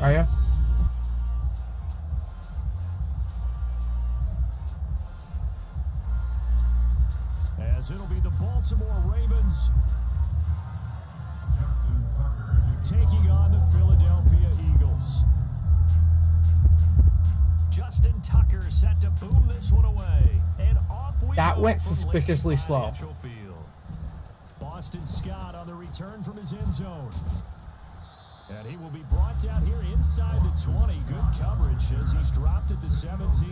Are you? As it'll be the Baltimore Ravens taking on the Philadelphia Eagles. Justin Tucker set to boom this one away. And off we That go went from suspiciously Lincoln slow. Financial Field. Boston Scott on the return from his end zone. And he will be brought down here inside the 20. Good coverage as he's dropped at the 17.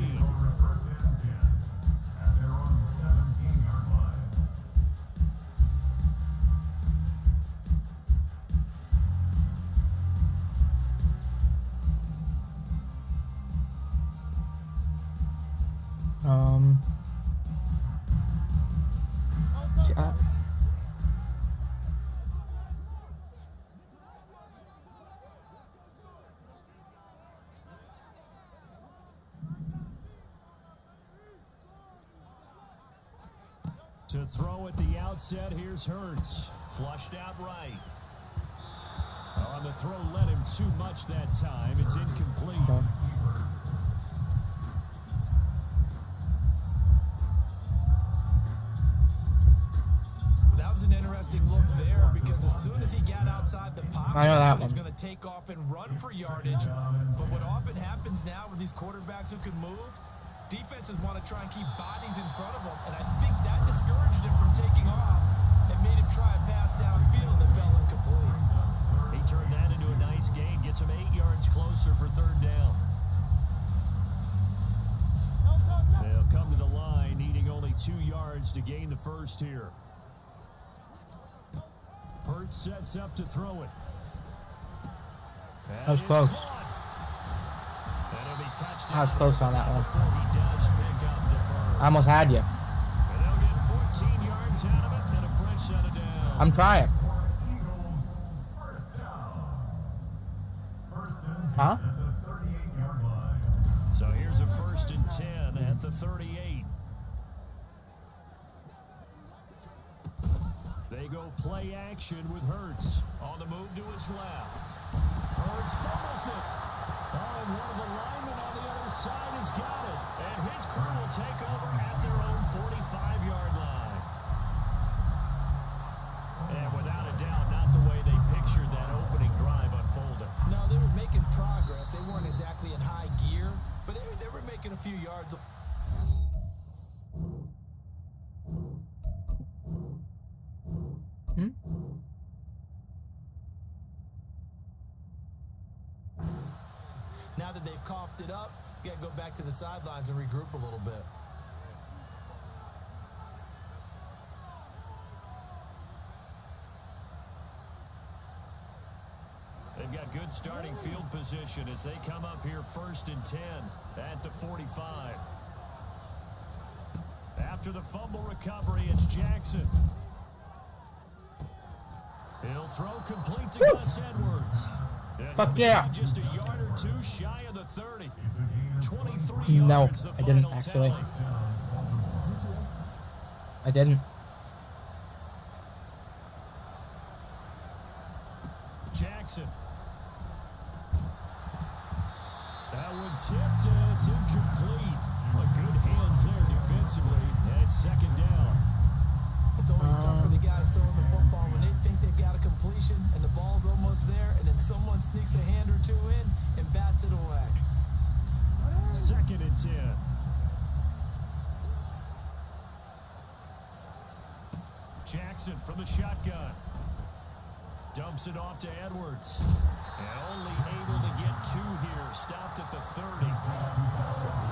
To throw at the outset, here's Hurts. Flushed out right. On the throw, led him too much that time. It's incomplete. That was an interesting look there because as soon as he got outside the pocket, he's going to take off and run for yardage. But what often happens now with these quarterbacks who can move, defenses want to try and keep bodies in front of them, and I think that discouraged him from taking off and made him try a pass downfield that fell incomplete. He turned that into a nice gain, gets him 8 yards closer for third down. They'll come to the line, needing only 2 yards to gain the first here. Hurts sets up to throw it. That was close. I was close on that one. I almost had you. I'm trying. Huh? So here's a 1st and 10 at the 38. They go play action with Hurts. On the move to his left. Hurts fumbles it. Oh, and one of the linemen on the other side has got it. And his crew will take over at their own 45-yard line. And without a doubt, not the way they pictured that opening drive unfolding. No, they were making progress. They weren't exactly in high gear, but they were making a few yards. Now that they've coughed it up, you got to go back to the sidelines and regroup a little bit. They've got good starting field position as they come up here 1st and 10 at the 45. After the fumble recovery, it's Jackson. He'll throw complete to Gus Edwards. Fuck yeah. Just a yard or two shy of the 30. 23 No, yards, the I didn't final actually. tally. I didn't. Jackson. That one tipped and it's incomplete. But good hands there defensively. And it's 2nd down. It's always tough for the guys throwing the football when they think they've got a completion and the ball's almost there, and then someone sneaks a hand or two in and bats it away. 2nd and 10. Jackson from the shotgun. Dumps it off to Edwards. And only able to get 2 here. Stopped at the 30.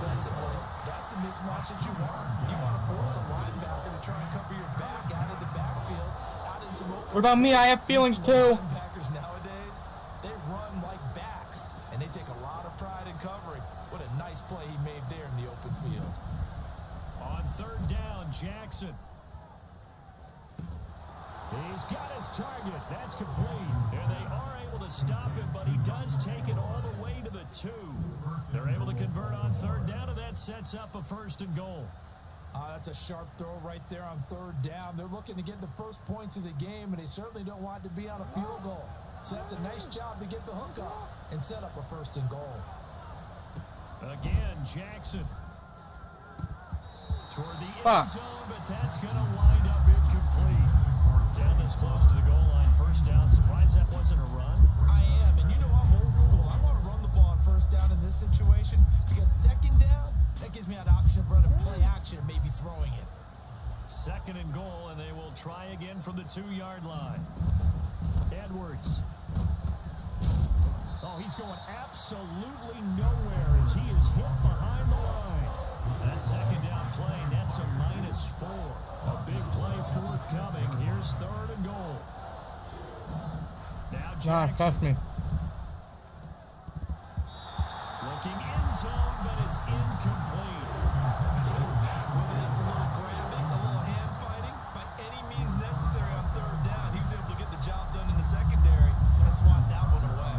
Defensively, that's the mismatch that you want. You want to force a linebacker to try and cover your back out of the backfield, out in some open. What about me? I have feelings too. Linebackers nowadays, they run like backs, and they take a lot of pride in covering. What a nice play he made there in the open field. On 3rd down, Jackson. He's got his target. That's complete. And they are able to stop him, but he does take it all the way to the 2. They're able to convert on 3rd down, and that sets up a 1st and goal. That's a sharp throw right there on 3rd down. They're looking to get the first points of the game, and they certainly don't want it to be on a field goal. So that's a nice job to get the hook up. and set up a 1st and goal. Again, Jackson. Toward the end zone, but that's going to wind up incomplete. Down this close to the goal line, 1st down. Surprised that wasn't a run? I am, and you know I'm old school. I want to run the ball on 1st down in this situation because 2nd down, that gives me an option of running play action and maybe throwing it. 2nd and goal, and they will try again from the 2-yard line. Edwards. Oh, he's going absolutely nowhere as he is hit behind the line. That 2nd down play, that's a -4. A big play forthcoming. Here's 3rd and goal. Now Jackson. Trust me. Looking end zone, but it's incomplete. Whether that's a little grabbing, a little hand fighting, by any means necessary on 3rd down, he was able to get the job done in the secondary and swat that one away.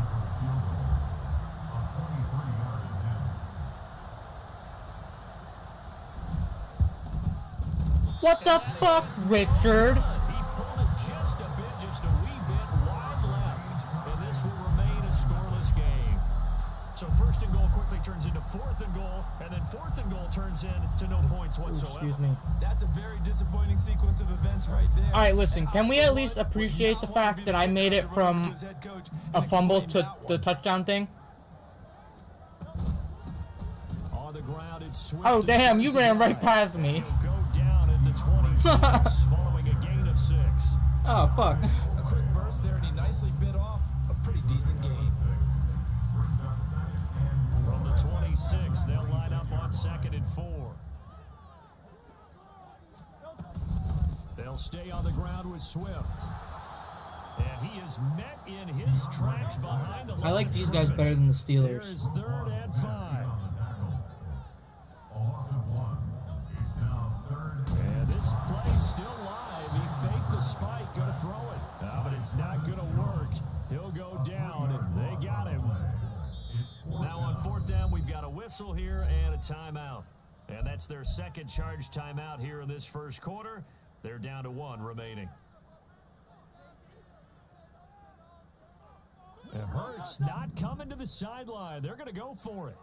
What the fuck, Richard? He pulled it just a bit, just a wee bit wide left, and this will remain a scoreless game. So 1st and goal quickly turns into 4th and goal, and then 4th and goal turns into no points whatsoever. Excuse me. That's a very disappointing sequence of events right there. All right, listen. Can we at least appreciate the fact that I made it from a fumble to the touchdown thing? On the ground, it's Swift. Oh, damn, you ran right past me. He'll go down at the 26, following a gain of 6. Oh, fuck. A quick burst there, and he nicely bit off a pretty decent gain. From the 26, they'll line up on 2nd and 4. They'll stay on the ground with Swift. And he is met in his tracks behind the line. I like these guys better than the Steelers. There's 3rd and 5. And this play's still live. He faked the spike, gonna throw it. But it's not gonna work. He'll go down, and they got him. Now on 4th down, we've got a whistle here and a timeout. And that's their 2nd charge timeout here in this 1st quarter. They're down to 1 remaining. And Hurts not coming to the sideline. They're going to go for it.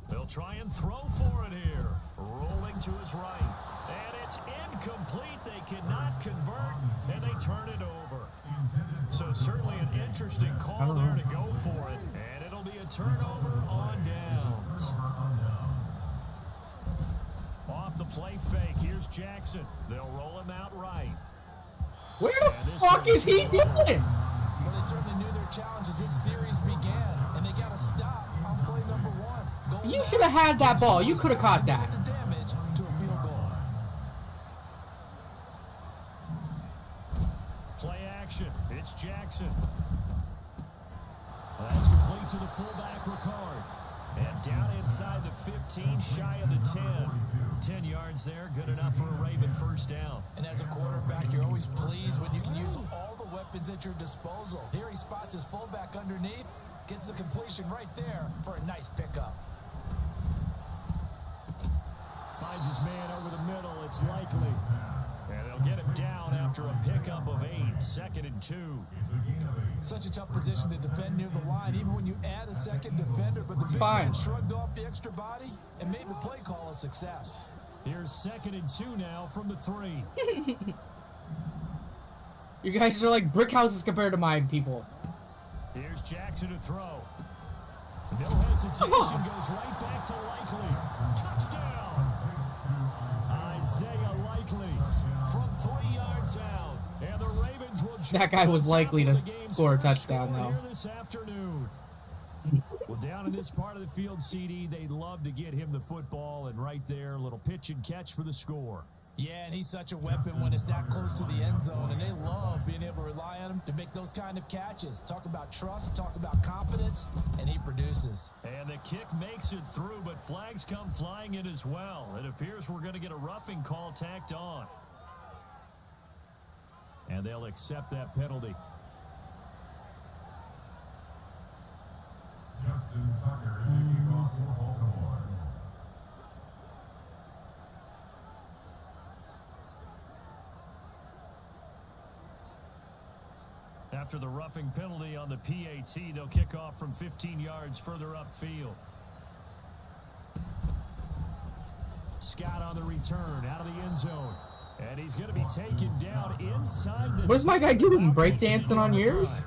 They'll try and throw for it here. Rolling to his right. And it's incomplete. They cannot convert, and they turn it over. So certainly an interesting call there to go for it. And it'll be a turnover on downs. Off the play fake, here's Jackson. They'll roll him out right. Where the fuck is he going? Well, they certainly knew their challenge as this series began, and they got to stop on play number 1. You should have had that ball. You could have caught that. The damage to a field goal. Play action. It's Jackson. That's complete to the fullback, Ricard. And down inside the 15, shy of the 10. 10 yards there, good enough for a Raven 1st down. And as a quarterback, you're always pleased when you can use all the weapons at your disposal. Here he spots his fullback underneath, gets the completion right there for a nice pickup. Finds his man over the middle, it's likely. And they'll get him down after a pickup of 8, 2nd and 2. Such a tough position to defend near the line, even when you add a second defender. But the big man shrugged off the extra body and made the play call a success. Here's 2nd and 2 now from the 3. You guys are like brick houses compared to my people. Here's Jackson to throw. No hesitation, goes right back to Likely. Touchdown! Isaiah Likely from 3 yards out. And the Ravens will that guy was likely to score a touchdown, though. This afternoon. Well, down in this part of the field, CD, they'd love to get him the football, and right there, a little pitch and catch for the score. Yeah, and he's such a weapon when it's that close to the end zone, and they love being able to rely on him to make those kind of catches. Talk about trust, talk about confidence, and he produces. And the kick makes it through, but flags come flying in as well. It appears we're going to get a roughing call tacked on. And they'll accept that penalty. Justin Tucker is the kickoff for Baltimore. Now After the roughing penalty on the PAT, they'll kick off from 15 yards further upfield. Scott on the return out of the end zone. And he's going to be taken down inside the... What is my guy doing? Breakdancing on yours?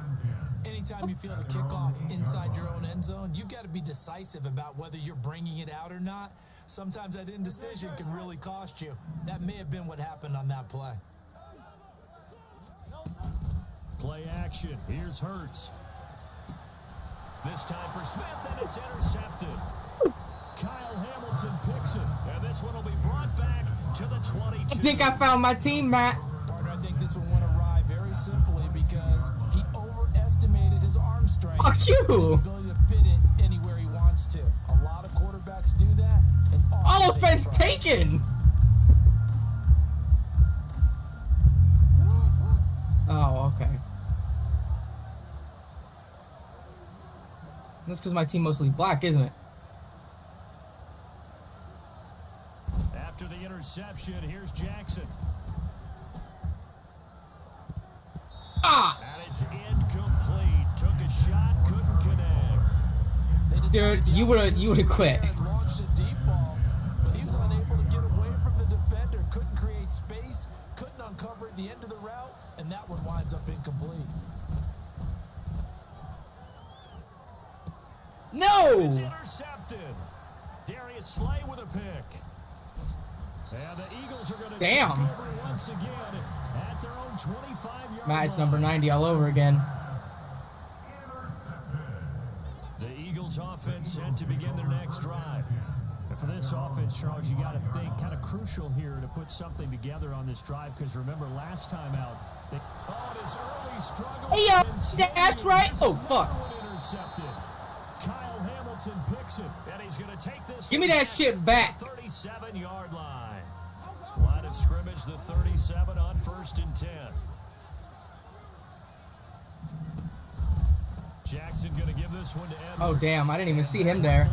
Anytime you feel the kickoff inside your own end zone, you've got to be decisive about whether you're bringing it out or not. Sometimes that indecision can really cost you. That may have been what happened on that play. Play action. Here's Hurts. This time for Smith, and it's intercepted. Kyle Hamilton picks it, and this one will be brought back to the 22. I think I found my team, Matt. Partner, I think this one went awry very simply because he overestimated his arm strength. Fuck you. His ability to fit it anywhere he wants to. A lot of quarterbacks do that. And All offense taken. Oh, okay. That's because my team mostly black, isn't it? After the interception, here's Jackson. Ah! And it's incomplete. Took a shot, couldn't connect. Dude, you would quit. Launched a deep ball, but he was unable to get away from the defender. Couldn't create space, couldn't uncover at the end of the route, and that one winds up incomplete. No! It's intercepted. Darius Slay with a pick. And the Eagles are going to take over once again at their own 25-yard Matt, it's line. number 90 all over again. The Eagles offense set to begin their next drive. And for this offense, Charles, you got to think kind of crucial here to put something together on this drive, because remember last time out, they this early struggle. Hey, yo, that's right. Oh, fuck. Intercepted. Kyle Hamilton picks it, and he's going to take this. Give me that shit back. 37-yard line. Line of scrimmage, the 37 on 1st and 10. Jackson going to give this one to Edwards. Oh, damn. I didn't even see him there.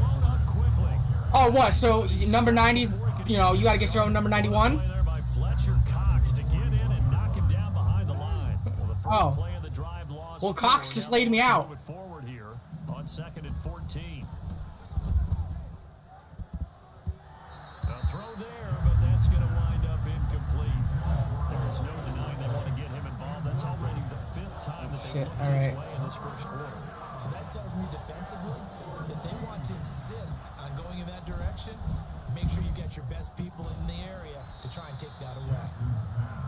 Oh, what? So, number 90, you know, you got to get your own number 91? Play there by Fletcher Cox to get in and knock him down behind the line. Well, the first play of the drive lost. Well, Cox just laid me out. Move it forward here on 2nd and 14. A throw there, but that's going to wind up incomplete. There's no denying they want to get him involved. That's already the 5th time that they looked his way in this first quarter. So that tells me defensively that they want to insist on going in that direction. Make sure you get your best people in the area to try and take that away.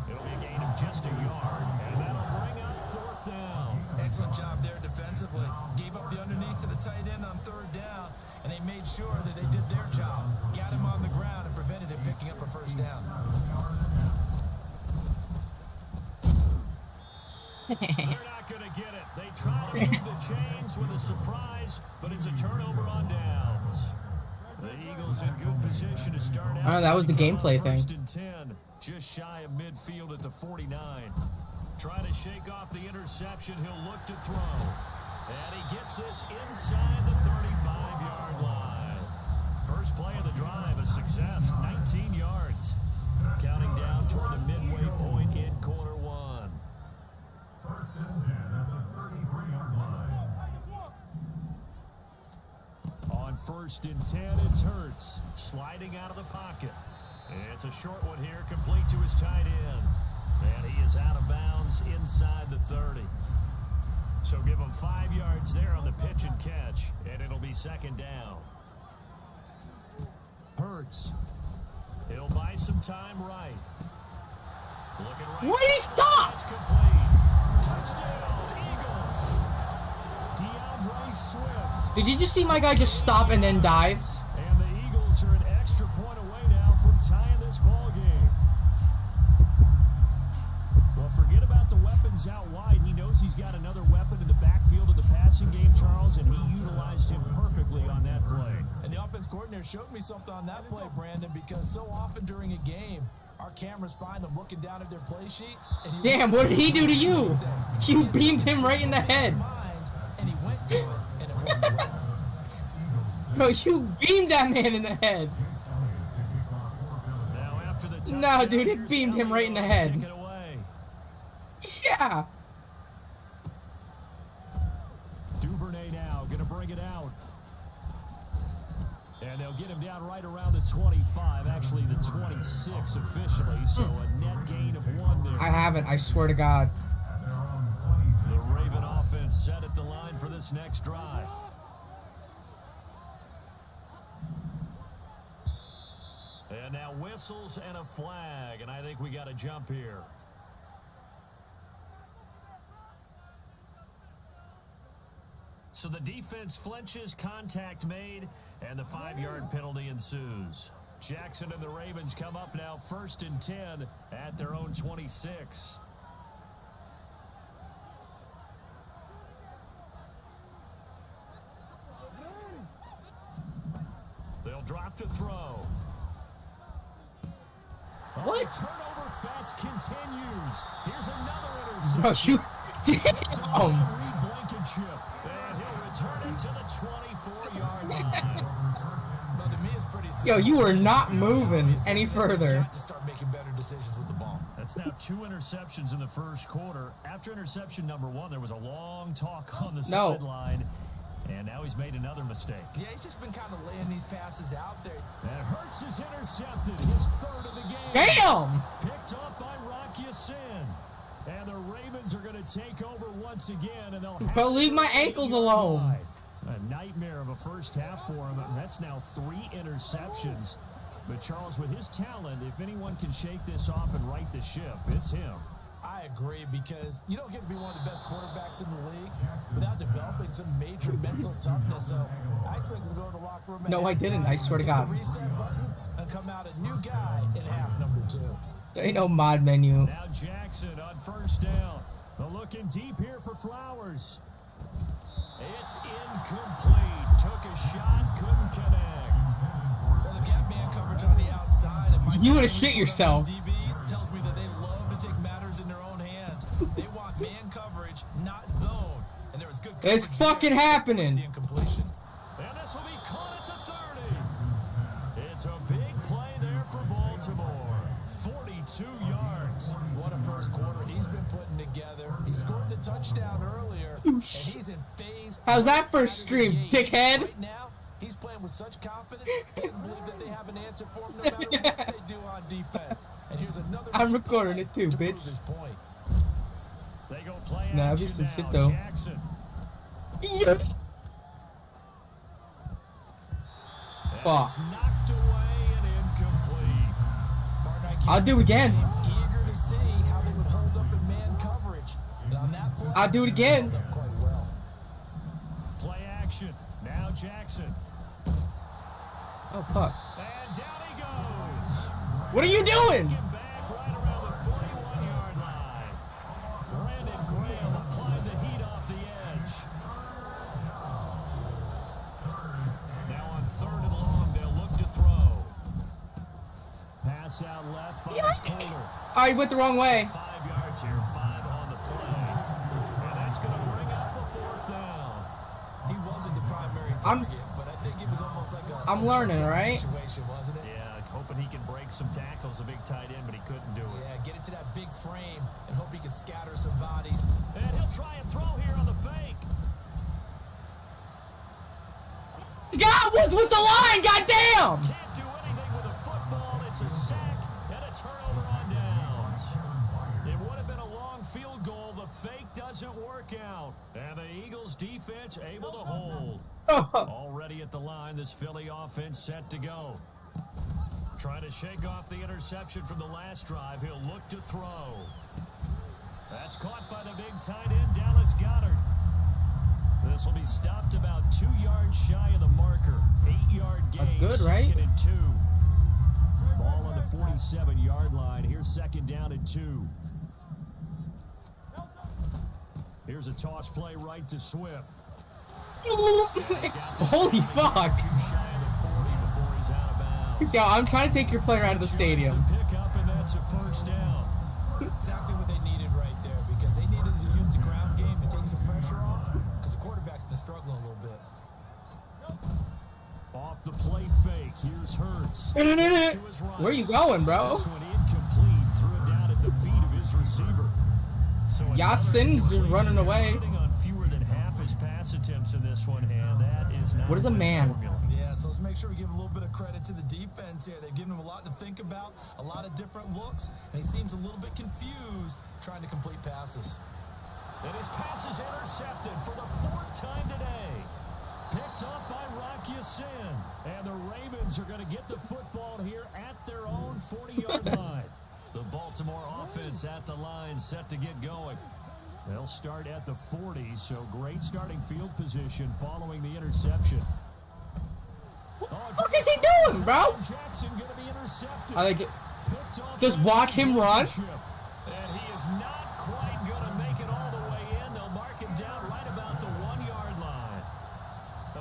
It'll be a gain of just a yard, and that'll bring up 4th down. Excellent job there defensively. Gave up the underneath to the tight end on 3rd down, and they made sure that they did their job. Got him on the ground and prevented him picking up a 1st down. They're not going to get it. They try to move the chains with a surprise, but it's a turnover on downs. The Eagles in good position to start out. Oh, that was the gameplay thing. 1st and 10, just shy of midfield at the 49. Trying to shake off the interception. He'll look to throw. And he gets this inside the 35-yard line. First play of the drive, a success, 19 yards. Counting down toward the midway point in quarter 1. 1st and 10 at the 33-yard line. On 1st and 10, it's Hurts sliding out of the pocket. And it's a short one here, complete to his tight end. And he is out of bounds inside the 30. So give him 5 yards there on the pitch and catch, and it'll be 2nd down. Hurts. He'll buy some time right. Looking right. Why did he stop? That's complete. Touchdown, Eagles. DeAndre Swift. Did you just see my guy just stop and then dive? And the Eagles are an extra point away now from tying this ball game. Well, forget about the weapons out wide. He knows he's got another weapon in the backfield of the passing game, Charles, and he utilized him perfectly on that play. And the offense coordinator showed me something on that play, Brandon, because so often during a game, our cameras find them looking down at their play sheets. And Damn, what did he do to you? You beamed him right in the head. And he went to it, and it worked well. Bro, you beamed that man in the head. Now after the No, dude, it beamed him right in the head. Take it away. Yeah. going to bring it out. And they'll get him down right around the 25, actually the 26 officially, so a net gain of 1 there. I haven't, I swear to God. The Raven offense set at the line for this next drive. And now whistles and a flag, and I think we got a jump here. So the defense flinches, contact made, and the 5-yard penalty ensues. Jackson and the Ravens come up now 1st and 10 at their own 26. They'll drop to throw. What? Turnover fest continues. Here's another interception. Bro, shoot. Damn. And he'll return it to the 24-yard line. But to me, it's pretty simple. Yo, you are not moving any further. Got to start making better decisions with the ball. That's now 2 interceptions in the first quarter. After interception number 1, there was a long talk on the sideline. And now he's made another mistake. Yeah, he's just been kind of laying these passes out there. And Hurts is intercepted, his 3rd of the game. Damn! Picked up by Rocky Sin. And the Ravens are going to take over once again. And they'll have Bro, leave my ankles alone. A nightmare of a first half for him. And that's now 3 interceptions. But Charles, with his talent, if anyone can shake this off and right the ship, it's him. I agree, because you don't get to be one of the best quarterbacks in the league without developing some major mental toughness. So I expect him to go to the locker room. No, I didn't. I swear to God. The reset button and come out a new guy in half number 2. There ain't no mod menu. Now Jackson on 1st down. They're looking deep here for Flowers. It's incomplete. Took a shot, couldn't connect. Well, they've got man coverage on the outside. And You would have shit yourself. DBs tells me that they love to take matters in their own hands. They want man coverage, not zone. And there was good coverage. It's fucking happening. The incompletion. And this will be caught at the 30. It's a big play there for Baltimore. 42 yards. What a first quarter he's been putting together. He scored the touchdown earlier, and he's in phase. How's that first stream, dickhead? Right now, he's playing with such confidence, he doesn't believe that they have an answer for him no matter what they do on defense. And here's another. I'm recording it too, to prove bitch. his point. They go play Nah, action be some now. shit, though. Jackson. Yeah. Fuck. It's knocked away and incomplete. I'll do it again. Eager to see how they would hold up in man coverage. And on that play, I'll do it again. they held up quite well. Play action. Now Jackson. Oh, fuck. And down he goes. What are you doing? Get back right around the 41-yard line. Brandon Graham applied the heat off the edge. Now on 3rd and long, they'll look to throw. Pass out left, finds Kohler. I went the wrong way. 5 yards here, 5 on the play. And that's going to bring up a 4th down. He wasn't the primary target, but I think it was almost like a I'm learning, shutdown right? situation, wasn't it? Yeah, hoping he can break some tackles, a big tight end, but he couldn't do it. Yeah, get it to that big frame and hope he can scatter some bodies. And he'll try and throw here on the fake. God, what's with the line? Goddamn! Can't do anything with a football. It's a sack and a turnover on downs. It would have been a long field goal. The fake doesn't work out. And the Eagles defense able to hold. Already at the line, this Philly offense set to go. Trying to shake off the interception from the last drive. He'll look to throw. That's caught by the big tight end, Dallas Goedert. This will be stopped about 2 yards shy of the marker. 8-yard gain. That's good, right? 2nd and 2. Ball on the 47-yard line. Here's 2nd down and 2. Here's a toss play right to Swift. Holy fuck! Too shy of the 40 before he's out of bounds. Yo, I'm trying to take your player out of the stadium. Pick up, and that's a 1st down. Exactly what they needed right there, because they needed to use the ground game to take some pressure off, because the quarterback's been struggling a little bit. Off the play fake, here's Hurts. Where you going, bro? This one incomplete, threw it down at the feet of his receiver. So Yasin's just running away. sitting on fewer than half his pass attempts. attempts in this one, and that is not. What is a man? formula. Yeah, so let's make sure we give a little bit of credit to the defense here. They've given him a lot to think about, a lot of different looks, and he seems a little bit confused trying to complete passes. And his pass is intercepted for the 4th time today. Picked up by Rock Ya-Sin. And the Ravens are going to get the football here at their own 40-yard line. The Baltimore offense at the line set to get going. They'll start at the 40, so great starting field position following the interception. What the fuck is he doing, bro? Jackson going to be intercepted. I like it. Just watch him run. And he is not quite going to make it all the way in. They'll mark him down right about the 1-yard line.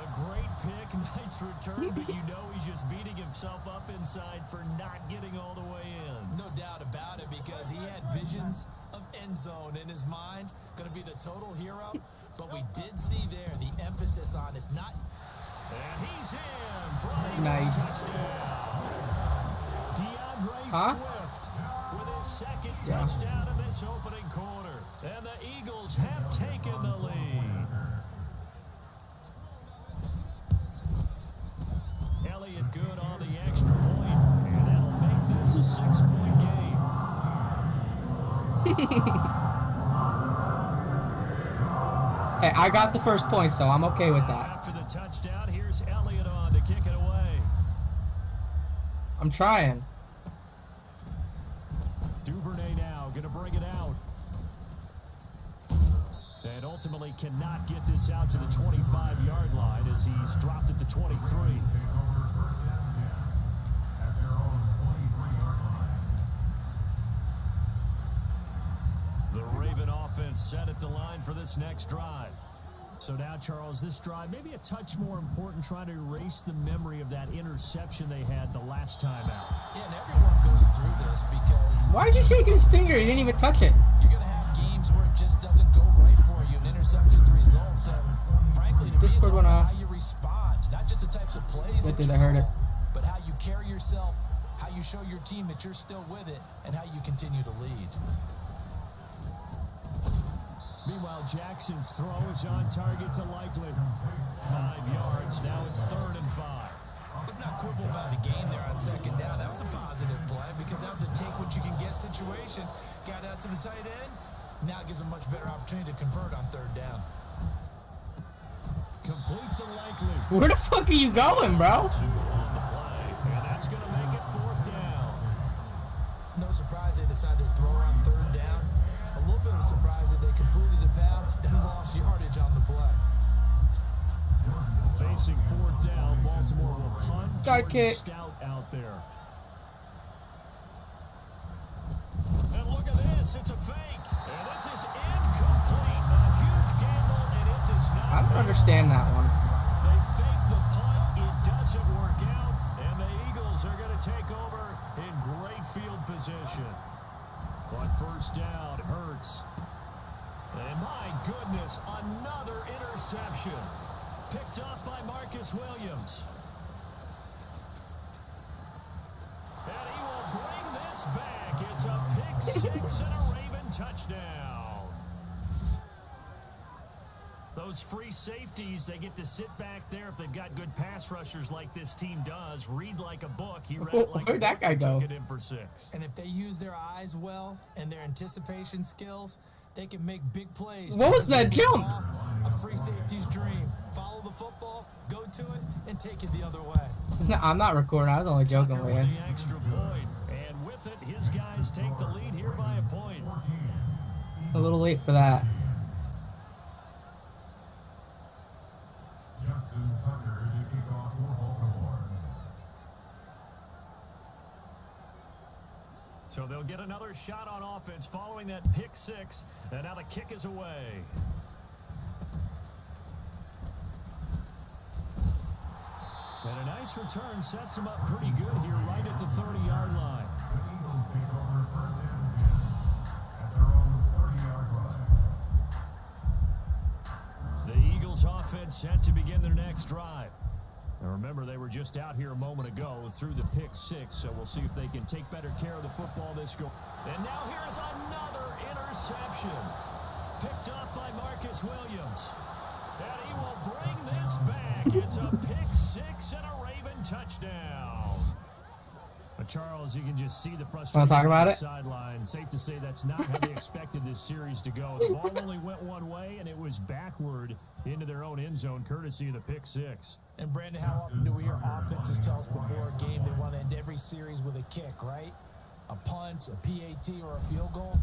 A great pick, nice return, but you know he's just beating himself up inside for not getting all the way in. No doubt about it, because he had visions of end zone in his mind. Going to be the total hero. But we did see there the emphasis on it's not. And he's in for a Nice. touchdown. DeAndre Huh? Swift with his 2nd touchdown in this opening quarter. And the Eagles have taken the lead. Elliott good on the extra point, and that'll make this a 6-point game. Hey, I got the first point, so I'm okay with that. After the touchdown, here's Elliott on to kick it away. I'm trying. Duvernay now going to bring it out. And ultimately cannot get this out to the 25-yard line as he's dropped at the 23. The Raven offense set at the line for this next drive. So now, Charles, this drive maybe a touch more important, trying to erase the memory of that interception they had the last time out. Yeah, and everyone goes through this because Why is he shaking his finger? He didn't even touch it. you're going to have games where it just doesn't go right for you, and interceptions result. So, frankly, to me, it's Discord all went about off. how you respond, not just the types of plays Right that there, you I heard it. call, but how you carry yourself, how you show your team that you're still with it, and how you continue to lead. Meanwhile, Jackson's throw is on target to Likely. 5 yards. Now it's 3rd and 5. Let's not quibble about the game there on 2nd down. That was a positive play because that was a take-what-you-can-get situation. Got out to the tight end. Now it gives a much better opportunity to convert on 3rd down. Complete to Likely. Where the fuck are you going, bro? 2 on the play, and that's going to make it 4th down. No surprise they decided to throw on 3rd down. A little bit of a surprise that they completed the pass and lost yardage on the play. Facing 4th down, Baltimore will punt. Side kick. Stout out there. And look at this, it's a fake. And this is incomplete. A huge gamble, and it does not. I don't understand that one. They fake the punt, it doesn't work out, and the Eagles are going to take over in great field position. But 1st down, Hurts. And my goodness, another interception. Picked up by Marcus Williams. And he will bring this back. It's a pick 6 and a Raven touchdown. Those free safeties, they get to sit back there if they've got good pass rushers like this team does. Read like a book. He read it like Where'd that guy go? Took it in for 6. And if they use their eyes well and their anticipation skills, they can make big plays. What was Just that as we jump? saw A free safety's dream. Follow the football, go to it, and take it the other way. No, I'm not recording. I was only joking Tucker with with you. the extra point. And with it, his guys take the lead here by a point. A little late for that. Justin Tucker to kick off for Baltimore. So they'll get another shot on offense following that pick 6. And now the kick is away. And a nice return sets him up pretty good here right at the 30-yard line. The Eagles take over 1st and 10 at their own 30-yard line. The Eagles offense set to begin their next drive. Now remember, they were just out here a moment ago through the pick 6, so we'll see if they can take better care of the football this go. And now here's another interception. Picked up by Marcus Williams. And he will bring this back. It's a pick six and a Raven touchdown. But Charles, you can just see the frustration talk about on the it? sideline. Safe to say that's not how they expected this series to go. The ball only went one way, and it was backward into their own end zone, courtesy of the pick six. And Brandon, how often do we hear offenses tell us before a game they want to end every series with a kick, right? A punt, a PAT, or a field goal.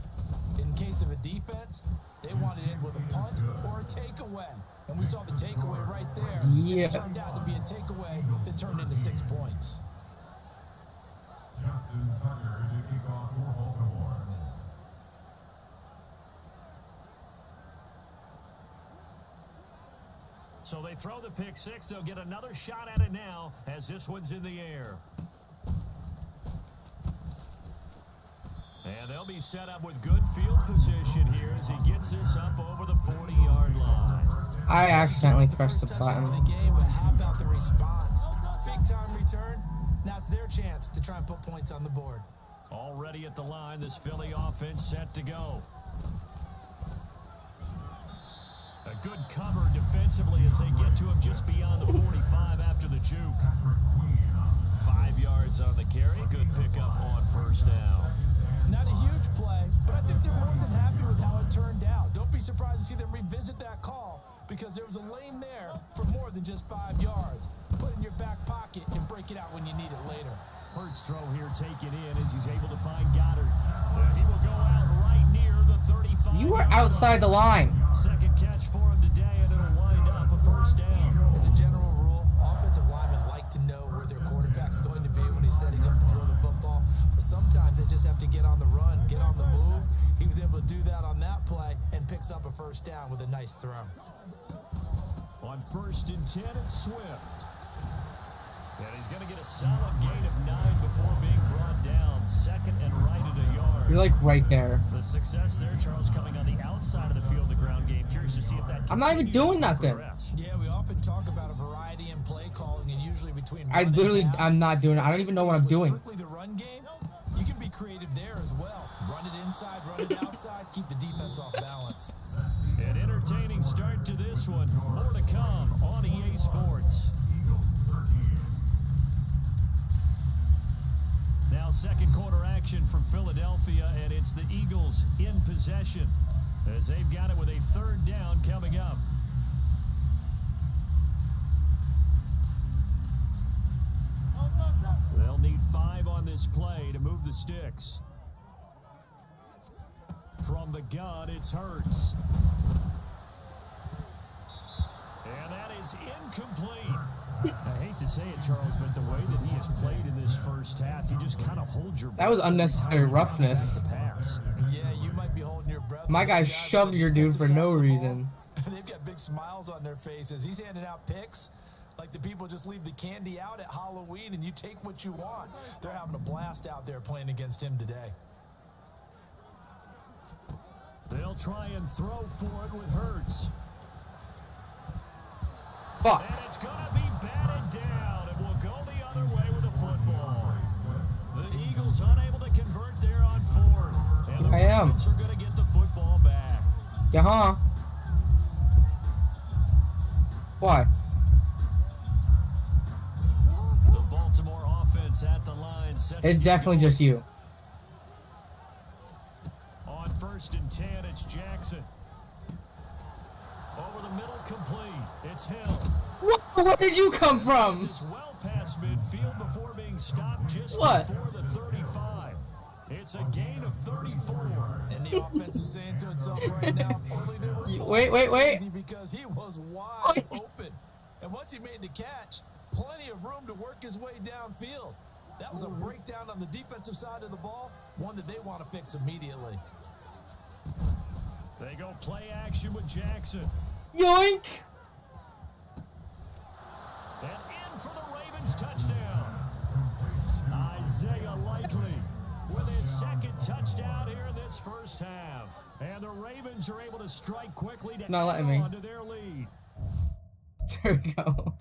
In case of a defense, they want it in with a punt or a takeaway. And we saw the takeaway right there. Yeah. It turned out to be a takeaway that turned into 6 points. Justin Tucker to kick off for Baltimore. So they throw the pick six. They'll get another shot at it now as this one's in the air. And they'll be set up with good field position here as he gets this up over the 40-yard line. I accidentally pressed the Touchdown button. of the game, but how about the response? Big time return. Now it's their chance to try and put points on the board. Already at the line, this Philly offense set to go. A good cover defensively as they get to him just beyond the 45 after the juke. 5 yards on the carry. Good pickup on first down. Not a huge play, but I think they're more than happy with how it turned out. Don't be surprised to see them revisit that call because there was a lane there for more than just 5 yards. Put it in your back pocket and break it out when you need it later. Hurts throw here taken in as he's able to find Goddard. He will go out right near the 35. You are outside the line. Second catch for him today, and it'll wind up a first down. As a general rule, offensive linemen like to know where their quarterback's going to be when he's setting up to throw the football. But sometimes they just have to get on the run, get on the move. He was able to do that on that play and picks up a first down with a nice throw. On 1st and 10, it's Swift. And he's going to get a solid gain of 9 before being brought down. Second and right at a yard. You're like right there. The success there, Charles, coming on the outside of the field, the ground game. Curious to see if that I'm not even continues doing to nothing. progress. Yeah, we often talk about a variety in play calling and usually between I run and literally, pass. I'm not doing it. I don't even know what I'm doing. Strictly the run game, you can be creative there as well. Run it inside, run it outside, keep the defense off balance. An entertaining start to this one. More to come on EA Sports. Now second quarter action from Philadelphia, and it's the Eagles in possession as they've got it with a 3rd down coming up. They'll need 5 on this play to move the sticks. From the gun, it's Hurts. And that is incomplete. I hate to say it, Charles, but the way that he has played in this first half, you just kind of hold your breath. That was unnecessary roughness. Yeah, you might be holding your breath. My guy Those guys shoved on the your dude defensive for side no of the ball, reason. They've got big smiles on their faces. He's handing out picks like the people just leave the candy out at Halloween and you take what you want. They're having a blast out there playing against him today. They'll try and throw for it with Hurts. Fuck. And it's going to be batted down, and we'll go the other way with the football. The Eagles unable to convert there on 4th. And the I am. Ravens are going to get the football back. Yeah, Why? The Baltimore offense at the line. Set It's to definitely go. just you. On 1st and 10, it's Jackson. Over the middle, complete. It's Hill. Where did you come from? It's well past midfield before being stopped just What? before the 35. It's a gain of 34. And the offense is saying to itself right now, only they were Wait. easy because he was wide open. And once he made the catch, plenty of room to work his way downfield. That was a breakdown on the defensive side of the ball, one that they want to fix immediately. They go play action with Jackson. Yoink! And in for the Ravens touchdown. Isaiah Likely with his 2nd touchdown here in this first half. And the Ravens are able to strike quickly to Not add letting me. on to their lead. There we go.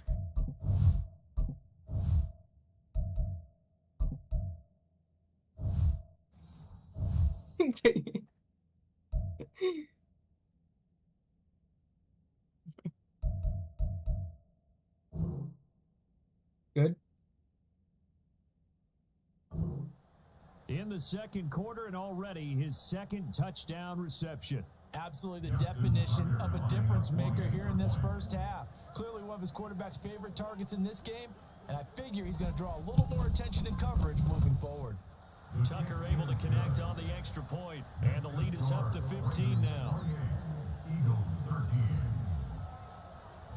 Good. In the second quarter, and already his second touchdown reception. Absolutely the definition of a difference maker here in this first half. Clearly one of his quarterback's favorite targets in this game, and I figure he's going to draw a little more attention and coverage moving forward. Tucker able to connect on the extra point, and the lead is up to 15 now. Eagles 13.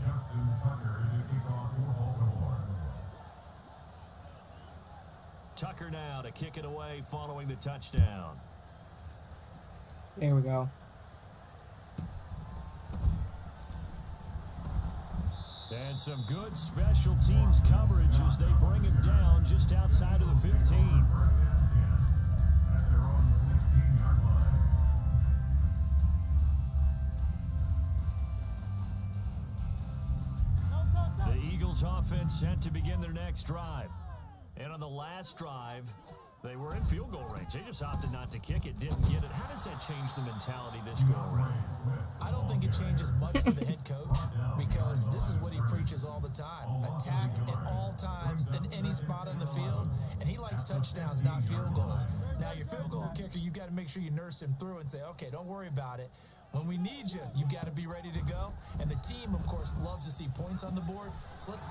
Justin Tucker to kick off for Baltimore. Tucker now to kick it away following the touchdown. There we go. And some good special teams coverage as they bring him down just outside of the 15. First and 10 at their own 16-yard line. The Eagles offense set to begin their next drive. And on the last drive, they were in field goal range. They just opted not to kick it, didn't get it. How does that change the mentality this go around? I don't think it changes much for the head coach because this is what he preaches all the time. Attack at all times in any spot on the field, and he likes touchdowns, not field goals. Now, your field goal kicker, you got to make sure you nurse him through and say, okay, don't worry about it. When we need you, you've got to be ready to go. And the team, of course, loves to see points on the board. So let's...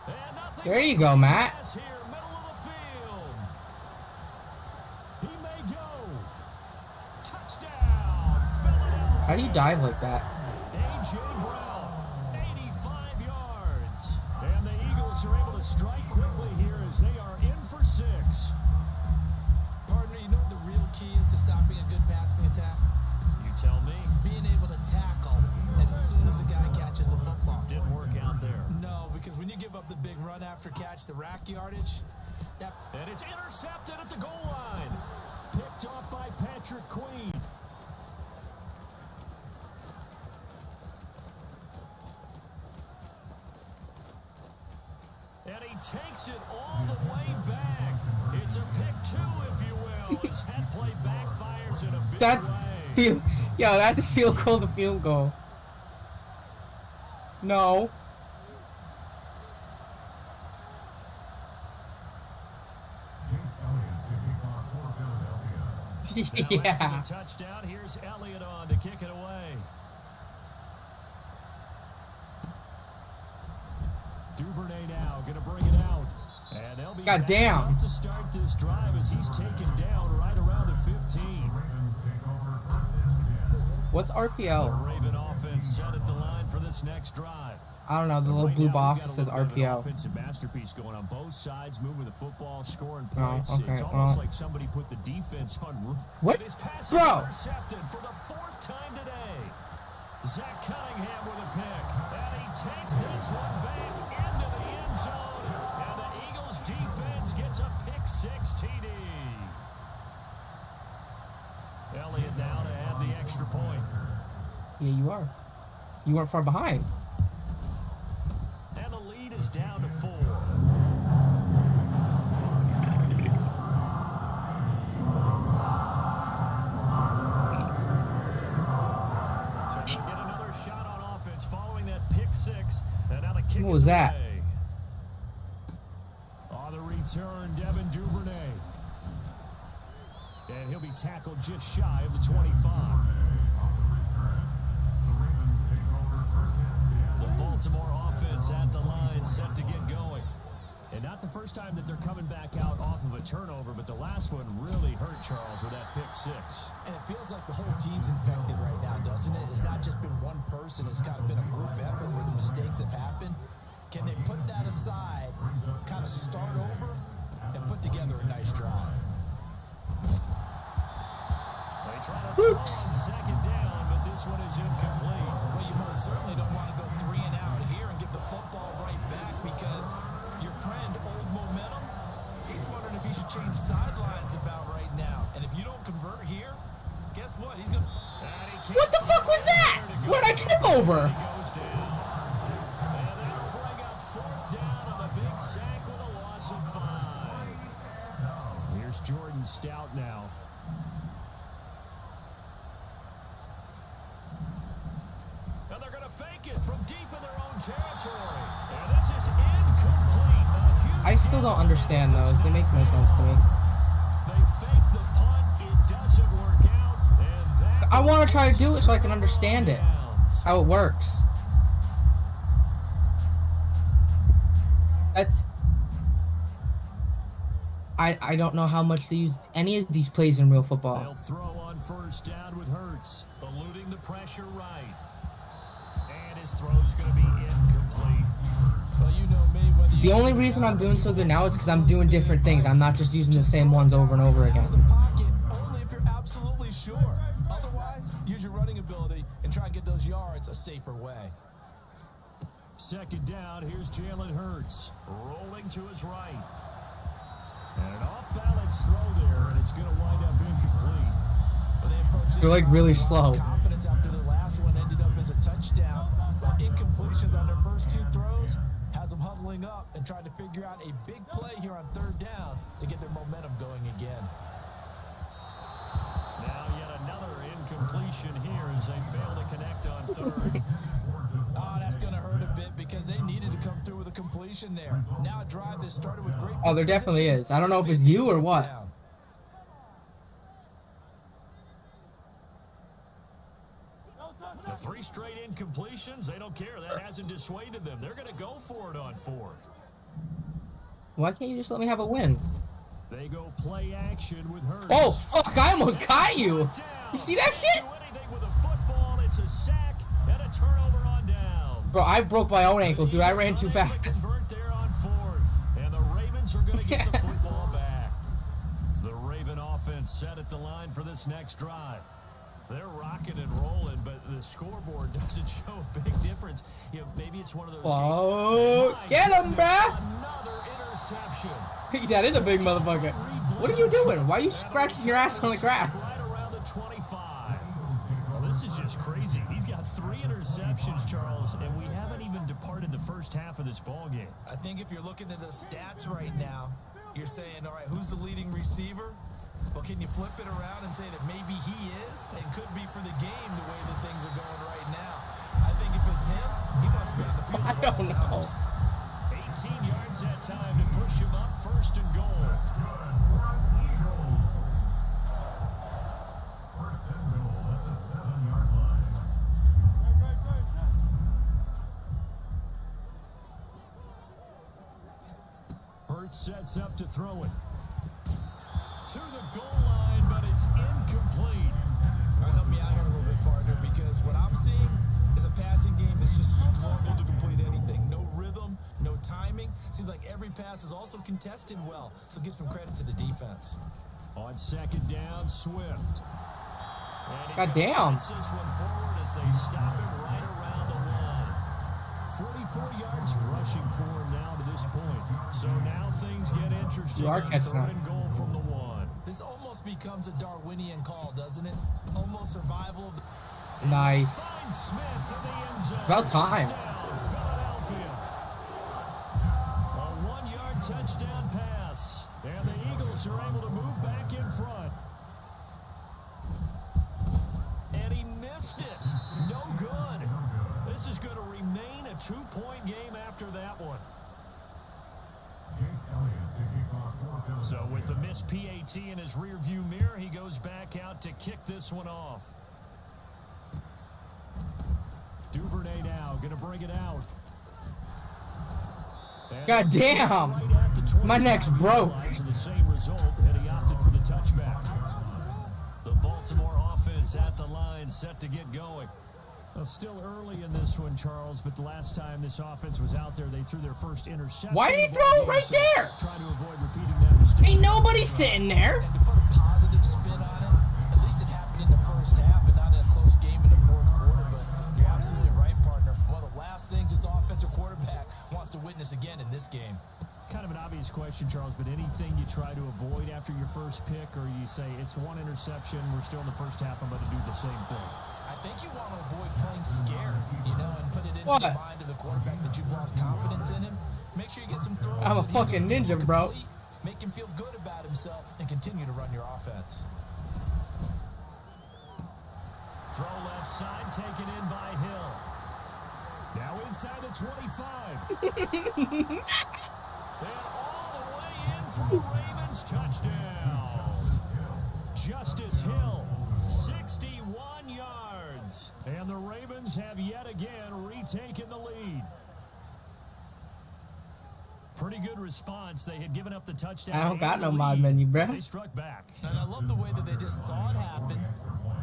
There you go, Matt. Here, middle of the field. He may go. Touchdown, Philadelphia. How do you dive like that? A.J. Brown, 85 yards. And the Eagles are able to strike quickly here as they are in for 6. Partner, you know what the real key is to stopping a good passing attack? You tell me. Being able to tackle as soon as a guy catches the football. Didn't work out there. No, because when you give up the big run after catch, the rack yardage, that... And it's intercepted at the goal line. Picked off by Patrick Queen. And he takes it all the way back. It's a pick 2, if you will. His head play backfires in a big way. Yo, that's a field goal to field goal. No. Yeah. Touchdown. Here's Elliott on to kick it away. Duvernay now going to bring it out. And they'll be God damn. to start this drive as he's taken down right around the 15. What's RPO? The Raven offense set at the line for this next drive. I don't know. The little Right blue now, box we've that says got a little bit of an RPO. offensive masterpiece going on both sides, moving the football, scoring Oh, points. okay, It's almost well. like somebody put the defense on. What? And his pass is Bro. intercepted for the 4th time today. Zach Cunningham with a pick, and he takes this one back into the end zone. And the Eagles defense gets a pick 6 TD. Elliott now to add the extra point. Yeah, you are. You weren't far behind. And the lead is down to 4. So they'll get another shot on offense following that pick 6. And now the kick What was that? away. On the return, Devin Duvernay. And he'll be tackled just shy of the 25. The Baltimore offense at the line, set to get going. And not the first time that they're coming back out off of a turnover, but the last one really hurt Charles with that pick 6. And it feels like the whole team's infected right now, doesn't it? It's not just been one person. It's kind of been a group effort where the mistakes have happened. Can they put that aside, kind of start over, and put together a nice drive? They try to throw on second down, but this one is incomplete. Well, you most certainly don't want to go 3 and out here and give the football right back because your friend, Old Momentum, he's wondering if he should change sidelines about right now. And if you don't convert here, guess what? He's going to... What the fuck was that? What did I trip over? He goes down. And that'll bring up 4th down on the big sack with a loss of 5. Here's Jordan Stout now. And they're going to fake it from deep in their own territory. And this is incomplete. A huge I still don't understand those. They make no sense to me. They fake the punt. It doesn't work out. And that I want to try to do it so I can understand it. downs. How it works. That's... I don't know how much they use any of these plays in real They'll football. throw on first down with Hurts, eluding the pressure right. And his throw's going to be incomplete. Well, you know me, whether The only reason I'm doing so good now is because I'm doing different things. I'm not just using the same ones over and over again. the pocket only if you're absolutely sure. Otherwise, use your running ability and try and get those yards a safer way. Second down, here's Jalen Hurts, rolling to his right. And an off-balance throw there, and it's going to wind up incomplete. When they approach They're like really slow. confidence after their last one ended up as a touchdown. But incompletions on their first two throws has them huddling up and trying to figure out a big play here on third down to get their momentum going again. Now yet another incompletion here as they fail to connect on third. Oh, that's going to hurt a bit because they needed to come through with a completion there. Now a drive that started with great Oh, there definitely is. I don't know if it's you or what. The three straight incompletions, they don't care. That hasn't dissuaded them. They're going to go for it on fourth. Why can't you just let me have a win? They go play action with Hurts. Oh, fuck, I almost got you. You see that shit? Do anything with a football, it's a sack and a turnover on down. Bro, I broke my own ankles, dude. I ran too fast. Convert there on fourth, and the Ravens are going to get the football back. The Raven offense set at the line for this next drive. They're rocking and rolling, but the scoreboard doesn't show a big difference. You know, maybe it's one of those Whoa, games. get him, bruh. Another interception. That is a big motherfucker. What are you doing? Why are you scratching your ass on the grass? Right around the 25. Well, this is just crazy. He's got 3 interceptions, Charles, and we haven't even departed the first half of this ball game. I think if you're looking at the stats right now, you're saying, all right, who's the leading receiver? Well, can you flip it around and say that maybe he is and could be for the game the way that things are going right now? I think if it's him, he must be on the field I at all don't know. times. 18 yards that time to push him up, first and goal. First and goal at the 7-yard line. Hurts sets up to throw it. To the goal line, but it's incomplete. All right, help me out here a little bit, partner, because what I'm seeing is a passing game that's just struggled to complete anything. No rhythm, no timing. Seems like every pass is also contested well, so give some credit to the defense. On second down, Swift. God damn. This one forward as they stop him right around the line. 44 yards rushing for him now to this point. So now things get interesting. You are on catching third up. and goal from the 1. This almost becomes a Darwinian call, doesn't it? Almost survival of the... Nice. Finds Smith in the end zone. It's about time. Touchdown, Philadelphia. A 1-yard touchdown pass. And the Eagles are able to move back in front. And he missed it. No good. This is going to remain a 2-point game after that one. So with the missed PAT in his rearview mirror, he goes back out to kick this one off. Duvernay now going to bring it out. And God damn. right at the 25 My neck's broke. lines, and the same result, and he opted for the touchback. The Baltimore offense at the line, set to get going. Well, still early in this one, Charles, but the last time this offense was out there, they threw their first interception. Why did he of the throw it ball right game, so there? Trying to avoid repeating that mistake. Ain't nobody sitting there. And to put a positive spin on it, at least it happened in the first half and not in a close game in the fourth quarter. But you're absolutely right, partner. One of the last things this offensive quarterback wants to witness again in this game. Kind of an obvious question, Charles, but anything you try to avoid after your first pick, or you say it's one interception, we're still in the first half, I'm going to do the same thing? I think you want to avoid playing scared, and put it into What? the mind of the quarterback that you've lost confidence in him. Make sure you get some throws. I'm a that he fucking can ninja, bro. complete, make him feel good about himself, and continue to run your offense. Throw left side, taken in by Hill. Now inside the 25. And all the Ravens touchdown. Justice Hill, 61 yards. And the Ravens have yet again retaken the lead. Pretty good response. They had given up the touchdown. I don't got no lead. mod menu, bruh. They struck back. And I love the way that they just saw it happen,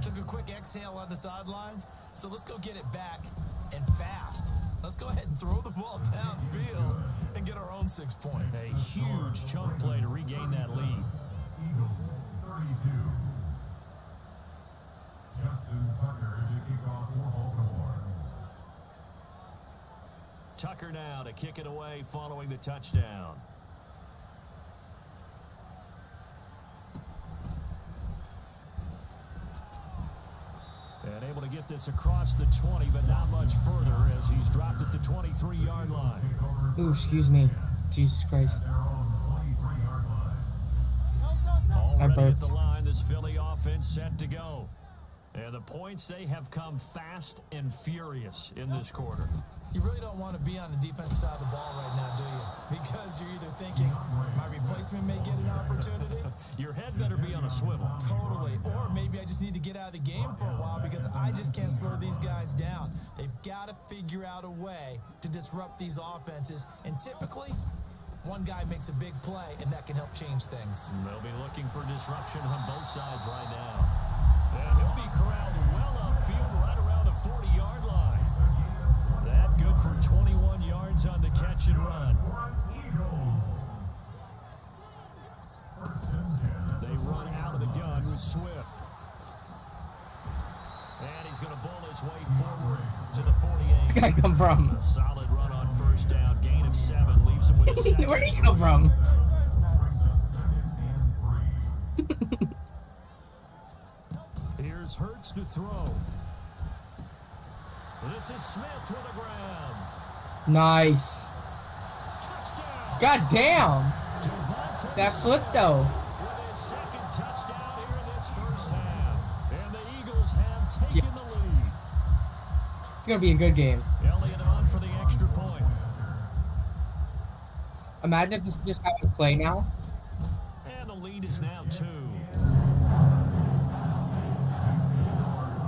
took a quick exhale on the sidelines. So let's go get it back and fast. Let's go ahead and throw the ball downfield and get our own 6 points. A huge chunk play to regain that lead. Eagles 32. Justin Tucker to kick off for Baltimore. Tucker now to kick it away following the touchdown. And able to get this across the 20, but not much further as he's dropped at the 23-yard line. Ooh, excuse me. Jesus Christ. Already at burped. the line, this Philly offense set to go. And the points, they have come fast and furious in this quarter. You really don't want to be on the defensive side of the ball right now, do you? Because you're either thinking, my replacement may get an opportunity. Your head better be on a swivel. Totally. Or maybe I just need to get out of the game for a while because I just can't slow these guys down. They've got to figure out a way to disrupt these offenses. And typically, one guy makes a big play, and that can help change things. They'll be looking for disruption on both sides right now. And he'll be corralled well upfield right around the 40-yard line. That good for 21 yards on the catch and run. They run out of the gun with Swift. And he's going to bull his way forward to the 48. Where'd I come from? A solid run on first down. Gain of 7 leaves him with a 7. Where'd he come from? Here's Hurts to throw. This is Smith with a grab. Nice. Touchdown. God damn. Devontae That flip though. with his second touchdown here in this first half. And the Eagles have taken the lead. It's gonna be a good game. Elliott on for the extra point. Imagine if this is just how we play now. And the lead is now 2.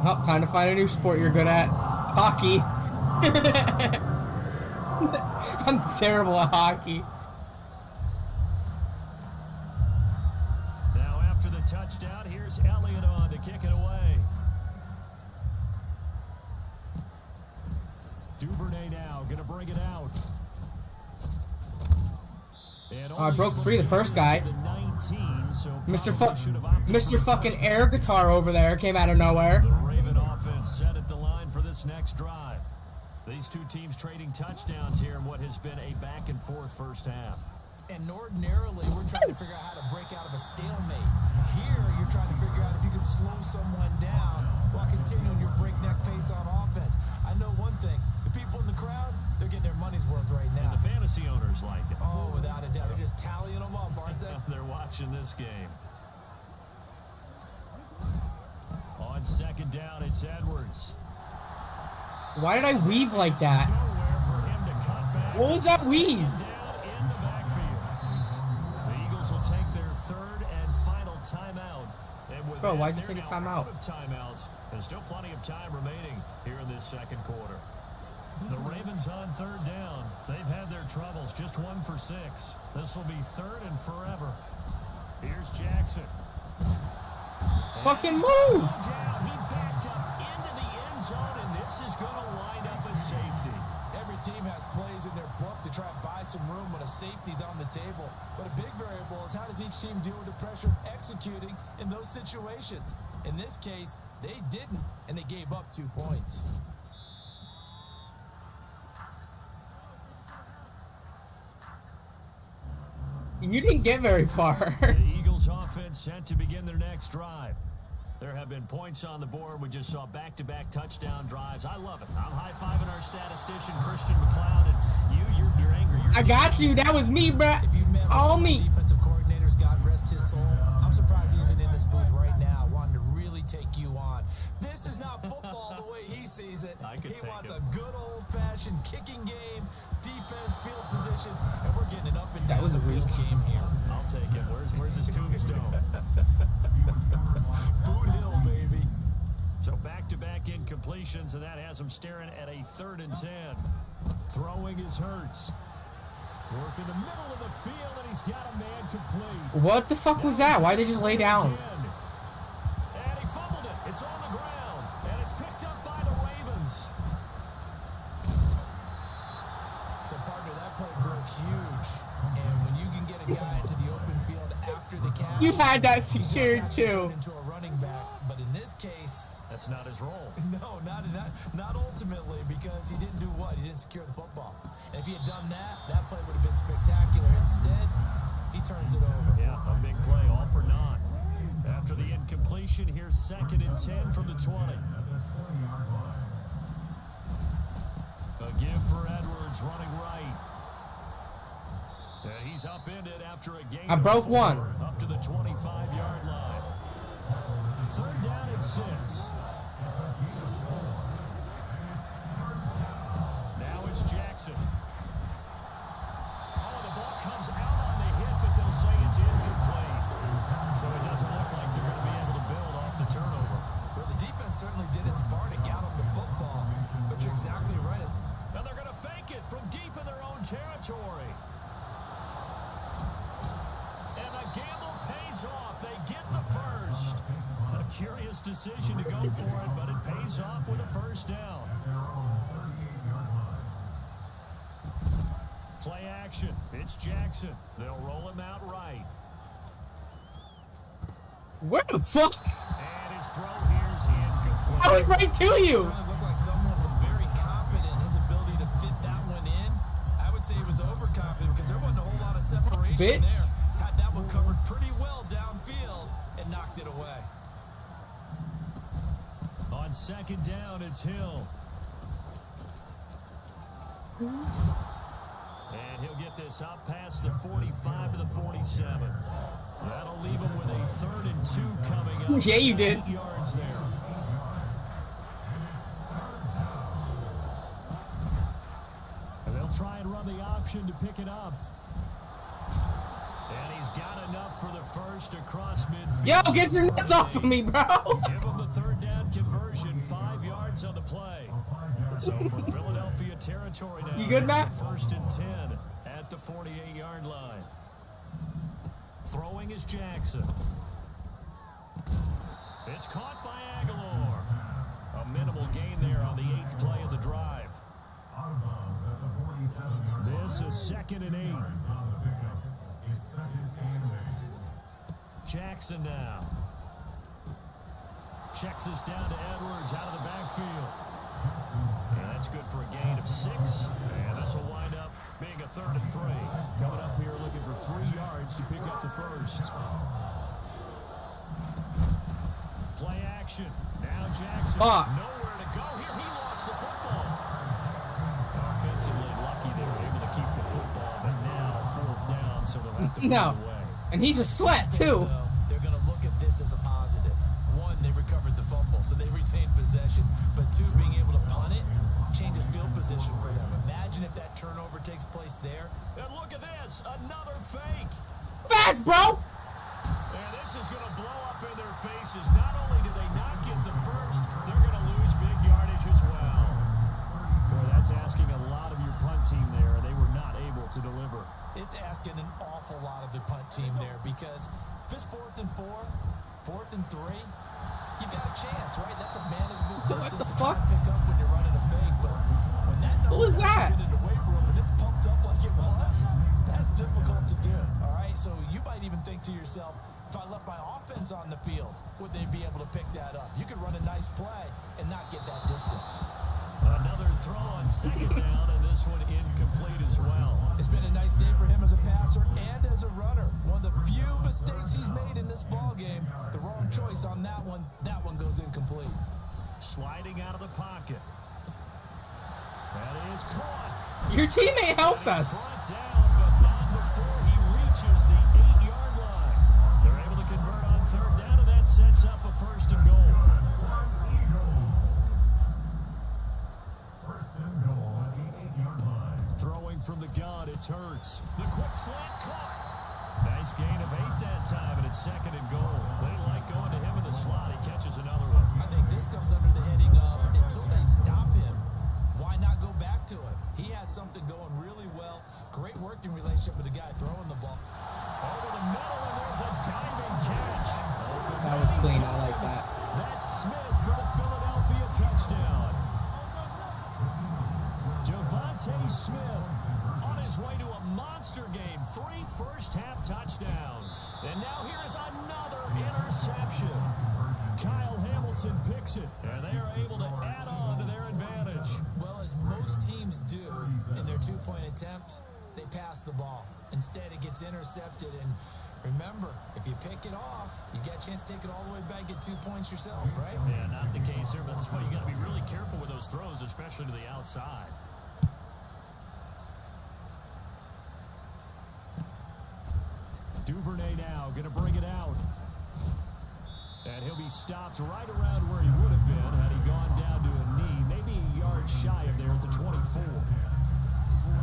Oh, time to find a new sport you're good at. Hockey. I'm terrible at hockey. Now after the touchdown, here's Elliott on to kick it away. Duvernay now going to bring it out. And I broke free the first guy. to the 19, so Mr. fucking air guitar over there came out of nowhere. The Raven offense set at the line for this next drive. These two teams trading touchdowns here in what has been a back-and-forth first half. And ordinarily, we're trying to figure out how to break out of a stalemate. Here, you're trying to figure out if you can slow someone down while continuing your breakneck pace on offense. I know one thing. The people in the crowd, they're getting their money's worth right now. And the fantasy owners like it. Oh, without a doubt. They're just tallying them up, aren't they? They're watching this game. On second down, it's Edwards. Why did I weave like that? Nowhere for him to cut back. What was that weave? Down in the backfield. The Eagles will take their third and final timeout. And with Bro, that, why'd you they're take a now timeout? out of timeouts. There's still plenty of time remaining here in this second quarter. The Ravens on third down. They've had their troubles. Just 1 for 6. This will be third and forever. Here's Jackson. Fucking And move! down. He backed up into the end zone, and this is going to wind up a safety. Every team has plays in their book to try and buy some room when a safety's on the table. But a big variable is how does each team deal with the pressure of executing in those situations. In this case, they didn't, and they gave up 2 points. You didn't get very far. The Eagles offense set to begin their next drive. There have been points on the board. We just saw back-to-back touchdown drives. I love it. I'm high-fiving our statistician, Christian McLeod, and you're angry. I got you. That was me, bruh. If you met All one of me. the defensive coordinators, God rest his soul, I'm surprised he isn't in this booth right now wanting to really take you on. This is not football the way he sees it. I could He take wants it. a good old-fashioned kicking game, defense, field position, and we're getting an up and That down was a the field reach. game here. I'll take it. Where's his tombstone? Boot Hill, baby. So back-to-back incompletions, and that has him staring at a 3rd and 10. Throwing is Hurts. Work in the middle of the field, and he's got a man complete. What the fuck was that? Why'd they just lay down? And he fumbled it. It's on the ground, and it's picked up by the Ravens. So, partner, that play broke huge. And when you can get a guy into the open field after the catch, You had that he just secured had to turn too. into a running back. But in this case, That's not his role. no, not ultimately, because he didn't do what? He didn't secure the football. And if he had done that, that play would have been spectacular. Instead, he turns it over. Yeah, a big play, all for naught. After the incompletion, here's 2nd and 10 from the 20. A give for Edwards, running right. He's upended after a gain. I broke one. Up to the 25-yard line. 3rd down and 6. Now it's Jackson. Oh, the ball comes out on the hit, but they'll say it's incomplete. So it doesn't look like they're going to be able to build off the turnover. Well, the defense certainly did its part to get him the football. But you're exactly right. Now they're going to fake it from deep in their own territory. And the gamble pays off. They get the first. A curious decision to go for it, but it pays off with a 1st down. Play action. It's Jackson. They'll roll him out right. Where the fuck? And his throw here's incomplete. I was right to you. It certainly looked like someone was very confident in his ability to fit that one in. I would say he was overconfident because there wasn't a whole lot of separation Bitch. there. Had that one covered pretty well downfield and knocked it away. On 2nd down, it's Hill. And he'll get this up past the 45 to the 47. That'll leave him with a 3rd and 2 coming up. Yeah, you did. 8 yards there. And they'll try and run the option to pick it up. And he's got enough for the first across midfield. Yo, get your nuts off of me, bro. Give him the 3rd down conversion, 5 yards on the play. So from Philadelphia territory now, You good, Matt? 1st and 10 at the 48-yard line. Throwing is Jackson. It's caught by Aguilar. A minimal gain there on the 8th play of the drive. This is 2nd and 8. Jackson now. Checks this down to Edwards out of the backfield. And that's good for a gain of 6. And this will wind up being a 3rd and 3. Coming up here looking for 3 yards to pick up the first. Play action. Now Jackson. Nowhere to go here. He lost the football. Offensively lucky they were able to keep the football, but now 4th down, so they'll have to put it away. And he's a sweat too. They're going to look at this as a positive. 1, they recovered the fumble, so they retained possession. But 2, being able to punt it changes field position for them. Imagine if that turnover takes place there. And look at this, another fake. Fast, bro. And this is going to blow up in their faces. Not only do they not get the first, they're going to lose big yardage as well. Boy, that's asking a lot of your punt team there. They were not able to deliver. It's asking an awful lot of the punt team there because if it's 4th and 4, 4th and 3, you've got a chance, right? That's a manageable distance to try and pick up when you're running a fake. But when that Who is that? in the weight room and it's pumped up like it was, that's difficult to do, all right? So you might even think to yourself, if I left my offense on the field, would they be able to pick that up? You could run a nice play and not get that distance. Another throw on 2nd down, and this one incomplete as well. It's been a nice day for him as a passer and as a runner. One of the few mistakes he's made in this ball game. The wrong choice on that one. That one goes incomplete. Sliding out of the pocket. That is caught. Your teammate helped He's us. brought down, but not before he reaches the 8-yard line. They're able to convert on 3rd down, and that sets up a 1st and goal. Throwing from the gun, it's Hurts. The quick slant caught. Nice gain of 8 that time, and it's 2nd and goal. They like going to him in the slot. He catches another one. I think this comes under the heading of until they stop him, why not go back to it? He has something going really well. Great working relationship with the guy throwing the ball. Over the middle, and there's a diving catch. That was clean. I like that. That's Smith for the Philadelphia touchdown. Devontae Smith on his way to a monster game. 3 first-half touchdowns. And now here is another interception. Kyle Hamilton picks it, and they are able to add on to their advantage. Well, as most teams do in their two-point attempt, they pass the ball. Instead, it gets intercepted. And remember, if you pick it off, you get a chance to take it all the way back, get 2 points yourself, right? Yeah, not the case here, but that's why you got to be really careful with those throws, especially to the outside. Duvernay now going to bring it out. And he'll be stopped right around where he would have been had he gone down to a knee, maybe a yard shy of there at the 24.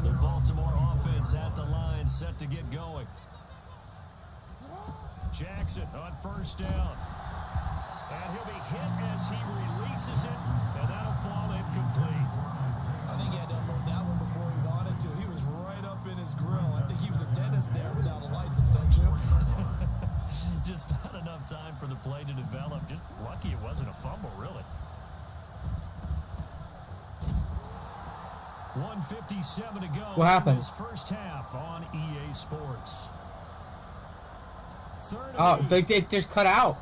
The Baltimore offense at the line, set to get going. Jackson on first down. And he'll be hit as he releases it, and that'll fall incomplete. I think he had to unload that one before he wanted to. He was right up in his grill. I think he was a dentist there without a license, don't you? Just not enough time for the play to develop. Just lucky it wasn't a fumble, really. 1:57 to go. What happened? This first half on EA Sports. Oh, they just cut out.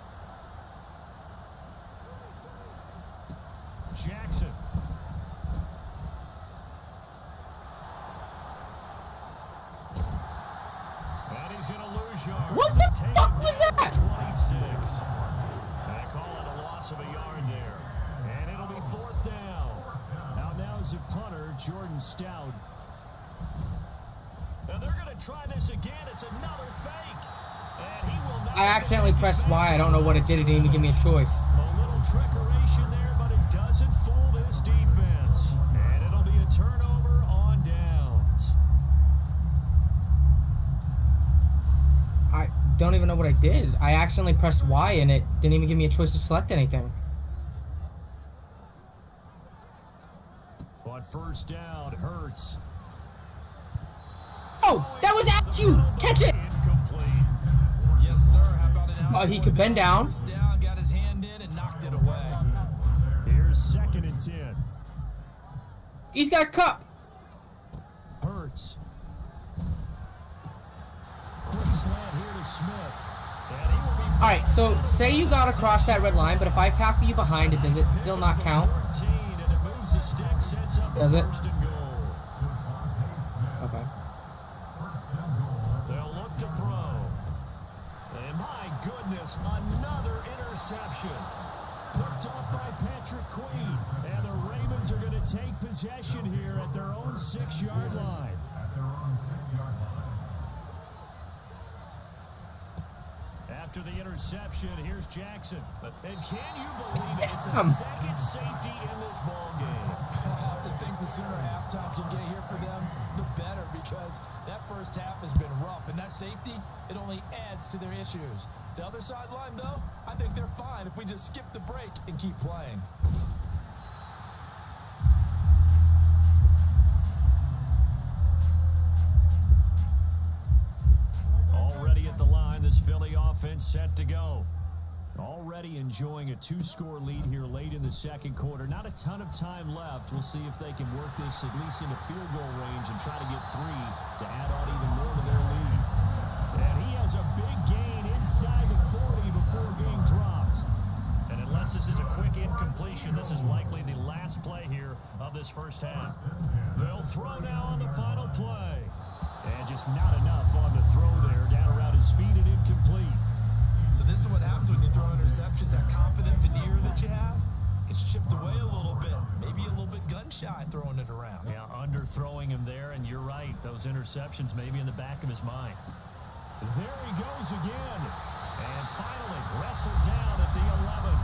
Jackson. And he's going to lose yards. What the fuck was that? 26. They call it a loss of a yard there. And it'll be 4th down. Now is the punter, Jordan Stout. And they're going to try this again. It's another fake. And he will not. I accidentally pressed Y. I don't know what it did. It didn't even give me a choice. A little trickeration there, but it doesn't fool this defense. And it'll be a turnover on downs. I don't even know what I did. I accidentally pressed Y and it didn't even give me a choice to select anything. On first down, Hurts. Oh, that was at you. Catch it. Incomplete. Yes, sir. How about an Oh, he could bend down. First down, got his hand in and knocked it away. Here's 2nd and 10. He's got a cup. Hurts. Quick slant here to Smith. And he will be All right, so say you got across that red line, but if I tackle you behind it, does it still not count? 14, and it moves the stick, sets up Does it? 1st and goal. Okay. They'll look to throw. And my goodness, another interception. Picked up by Patrick Queen. And the Ravens are going to take possession here at their own 6-yard line. After the interception, here's Jackson. And can you believe it? It's a second safety in this ball game. I have to think the sooner halftime can get here for them, the better, because that first half has been rough, and that safety, it only adds to their issues. The other sideline, though, I think they're fine if we just skip the break and keep playing. Already at the line, this Philly offense set to go. Already enjoying a 2-score lead here late in the second quarter. Not a ton of time left. We'll see if they can work this at least into field goal range and try to get 3 to add on even more to their lead. And he has a big gain inside the 40 before being dropped. And unless this is a quick incompletion, this is likely the last play here of this first half. They'll throw now on the final play. And just not enough on the throw there. Down around his feet and incomplete. So this is what happens when you throw interceptions. That confident veneer that you have gets chipped away a little bit. Maybe a little bit gun-shy throwing it around. Yeah, underthrowing him there, and you're right. Those interceptions may be in the back of his mind. There he goes again. And finally wrestled down at the 11.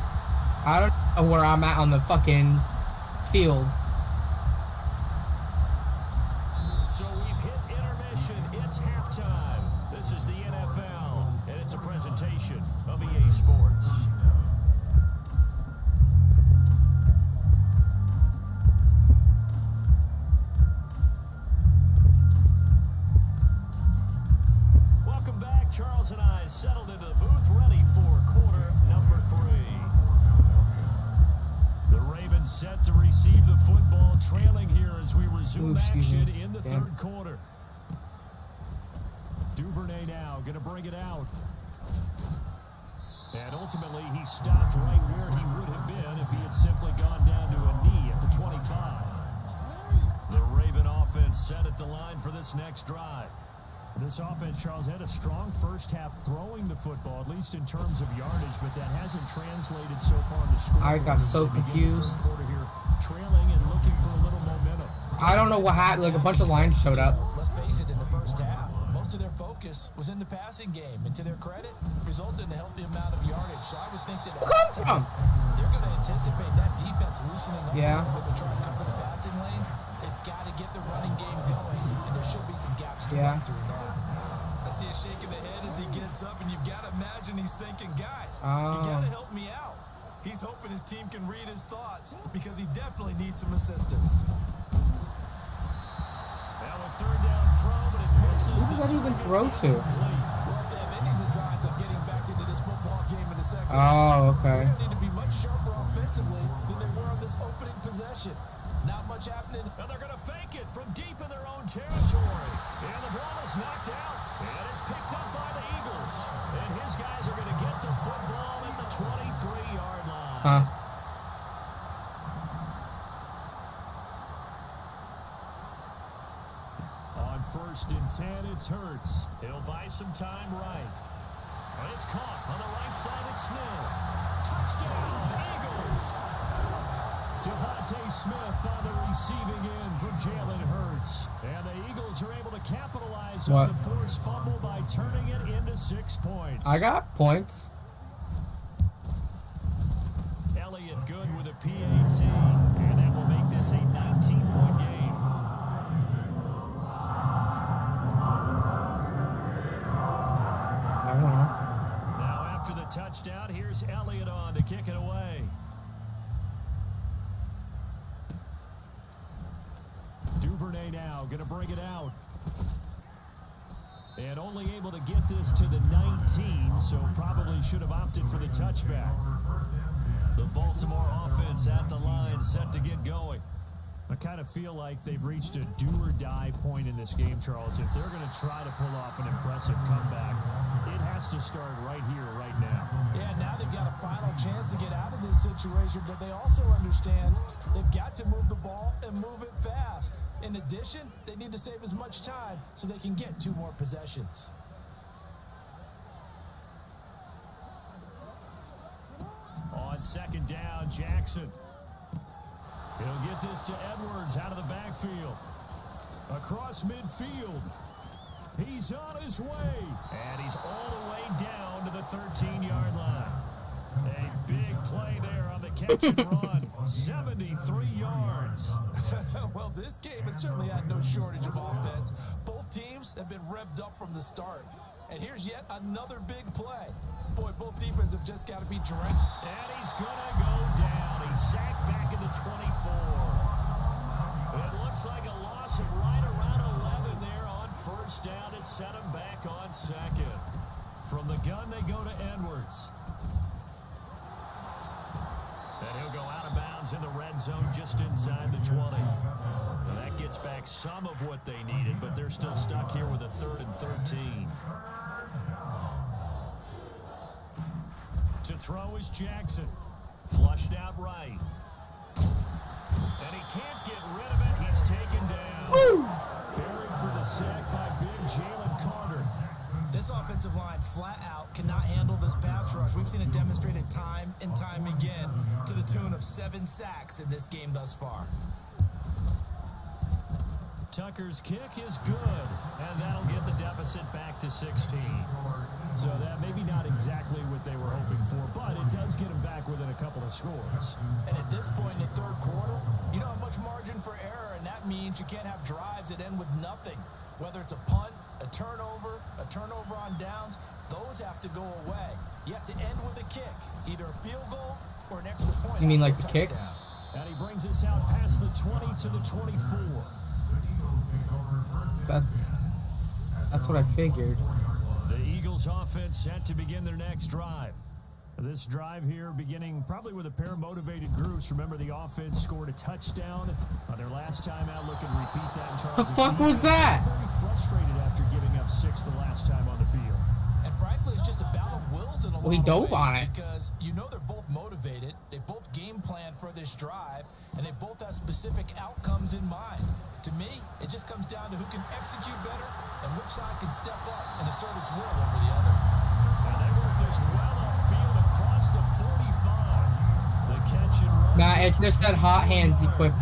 I don't know where I'm at on the fucking field. So we've hit intermission. It's halftime. This is the NFL, and it's a presentation of EA Sports. Welcome back. Charles and I settled into the booth, ready for quarter number 3. The Ravens set to receive the football, trailing here as we resume action in the third quarter. Duvernay now going to bring it out. And ultimately, he stopped right where he would have been if he had simply gone down to a knee at the 25. The Raven offense set at the line for this next drive. This offense, Charles, had a strong first half throwing the football, at least in terms of yardage, but that hasn't translated so far in the score. I got so confused. Here, trailing and looking for a little momentum. I don't know what happened. Like a bunch of lines showed up. Let's face it, in the first half, most of their focus was in the passing game, and to their credit, resulted in a healthy amount of yardage. So I would think that they're going to anticipate that defense loosening up a little bit to try and cover the passing lanes. They've got to get the running game going, and there should be some gaps to run through now. I see a shake of the head as he gets up, and you've got to imagine he's thinking, guys, you got to help me out. He's hoping his team can read his thoughts because he definitely needs some assistance. Now a third down throw, but it misses. Who did that even throw to? Well, they have any designs of getting back into this football game in the second. Oh, okay. They need to be much sharper offensively than they were on this opening possession. Not much happening. And they're going to fake it from deep in their own territory. And the ball is knocked out. And it's picked up by the Eagles. And his guys are going to get the football at the 23-yard line. On 1st and 10, it's Hurts. He'll buy some time right. And it's caught on the right side at Smith. Touchdown, Eagles. Devontae Smith on the receiving end from Jalen Hurts. And the Eagles are able to capitalize on the forced fumble by turning it into 6 points. I got points. Elliott good with a PAT. And that will make this a 19-point game. I don't know. Now after the touchdown, here's Elliott on to kick it away. Duvernay now going to bring it out. And only able to get this to the 19, so probably should have opted for the touchback. The Baltimore offense at the line, set to get going. I kind of feel like they've reached a do-or-die point in this game, Charles. If they're going to try to pull off an impressive comeback, it has to start right here, right now. Yeah, now they've got a final chance to get out of this situation, but they also understand they've got to move the ball and move it fast. In addition, they need to save as much time so they can get 2 more possessions. On 2nd down, Jackson. He'll get this to Edwards out of the backfield. Across midfield. He's on his way. And he's all the way down to the 13-yard line. A big play there on the catch and run. 73 yards. Well, this game has certainly had no shortage of offense. Both teams have been revved up from the start. And here's yet another big play. Boy, both defenses have just got to be direct. And he's going to go down. He's sacked back in the 24. It looks like a loss of right around 11 there on 1st down to set him back on 2nd. From the gun, they go to Edwards. And he'll go out of bounds in the red zone just inside the 20. And that gets back some of what they needed, but they're still stuck here with a 3rd and 13. To throw is Jackson. Flushed out right. And he can't get rid of it. He's taken down. Woo! Buried for the sack by big Jalen Carter. This offensive line flat out cannot handle this pass rush. We've seen it demonstrated time and time again to the tune of 7 sacks in this game thus far. Tucker's kick is good, and that'll get the deficit back to 16. So that maybe not exactly what they were hoping for, but it does get them back within a couple of scores. And at this point in the third quarter, you don't have much margin for error, and that means you can't have drives that end with nothing. Whether it's a punt, a a turnover on downs, those have to go away. You have to end with a kick, either a field goal or an extra point. You mean like the touchdown. kicks? And he brings us out past the 20 to the 24. That's what I figured. The Eagles offense set to begin their next drive. This drive here beginning probably with a pair of motivated groups. Remember, the offense scored a touchdown on their last time out. Look and repeat that. The fuck was that? Very frustrated after giving up 6 the last time on the field. And frankly, it's just a battle of wills in a lot he of dove ways on it. because you know they're both motivated. They both game plan for this drive, and they both have specific outcomes in mind. To me, it just comes down to who can execute better and which side can step up and assert its will over the other. And they work this well upfield across the 45. The catch and run. Nah, it just said hot hands equipped.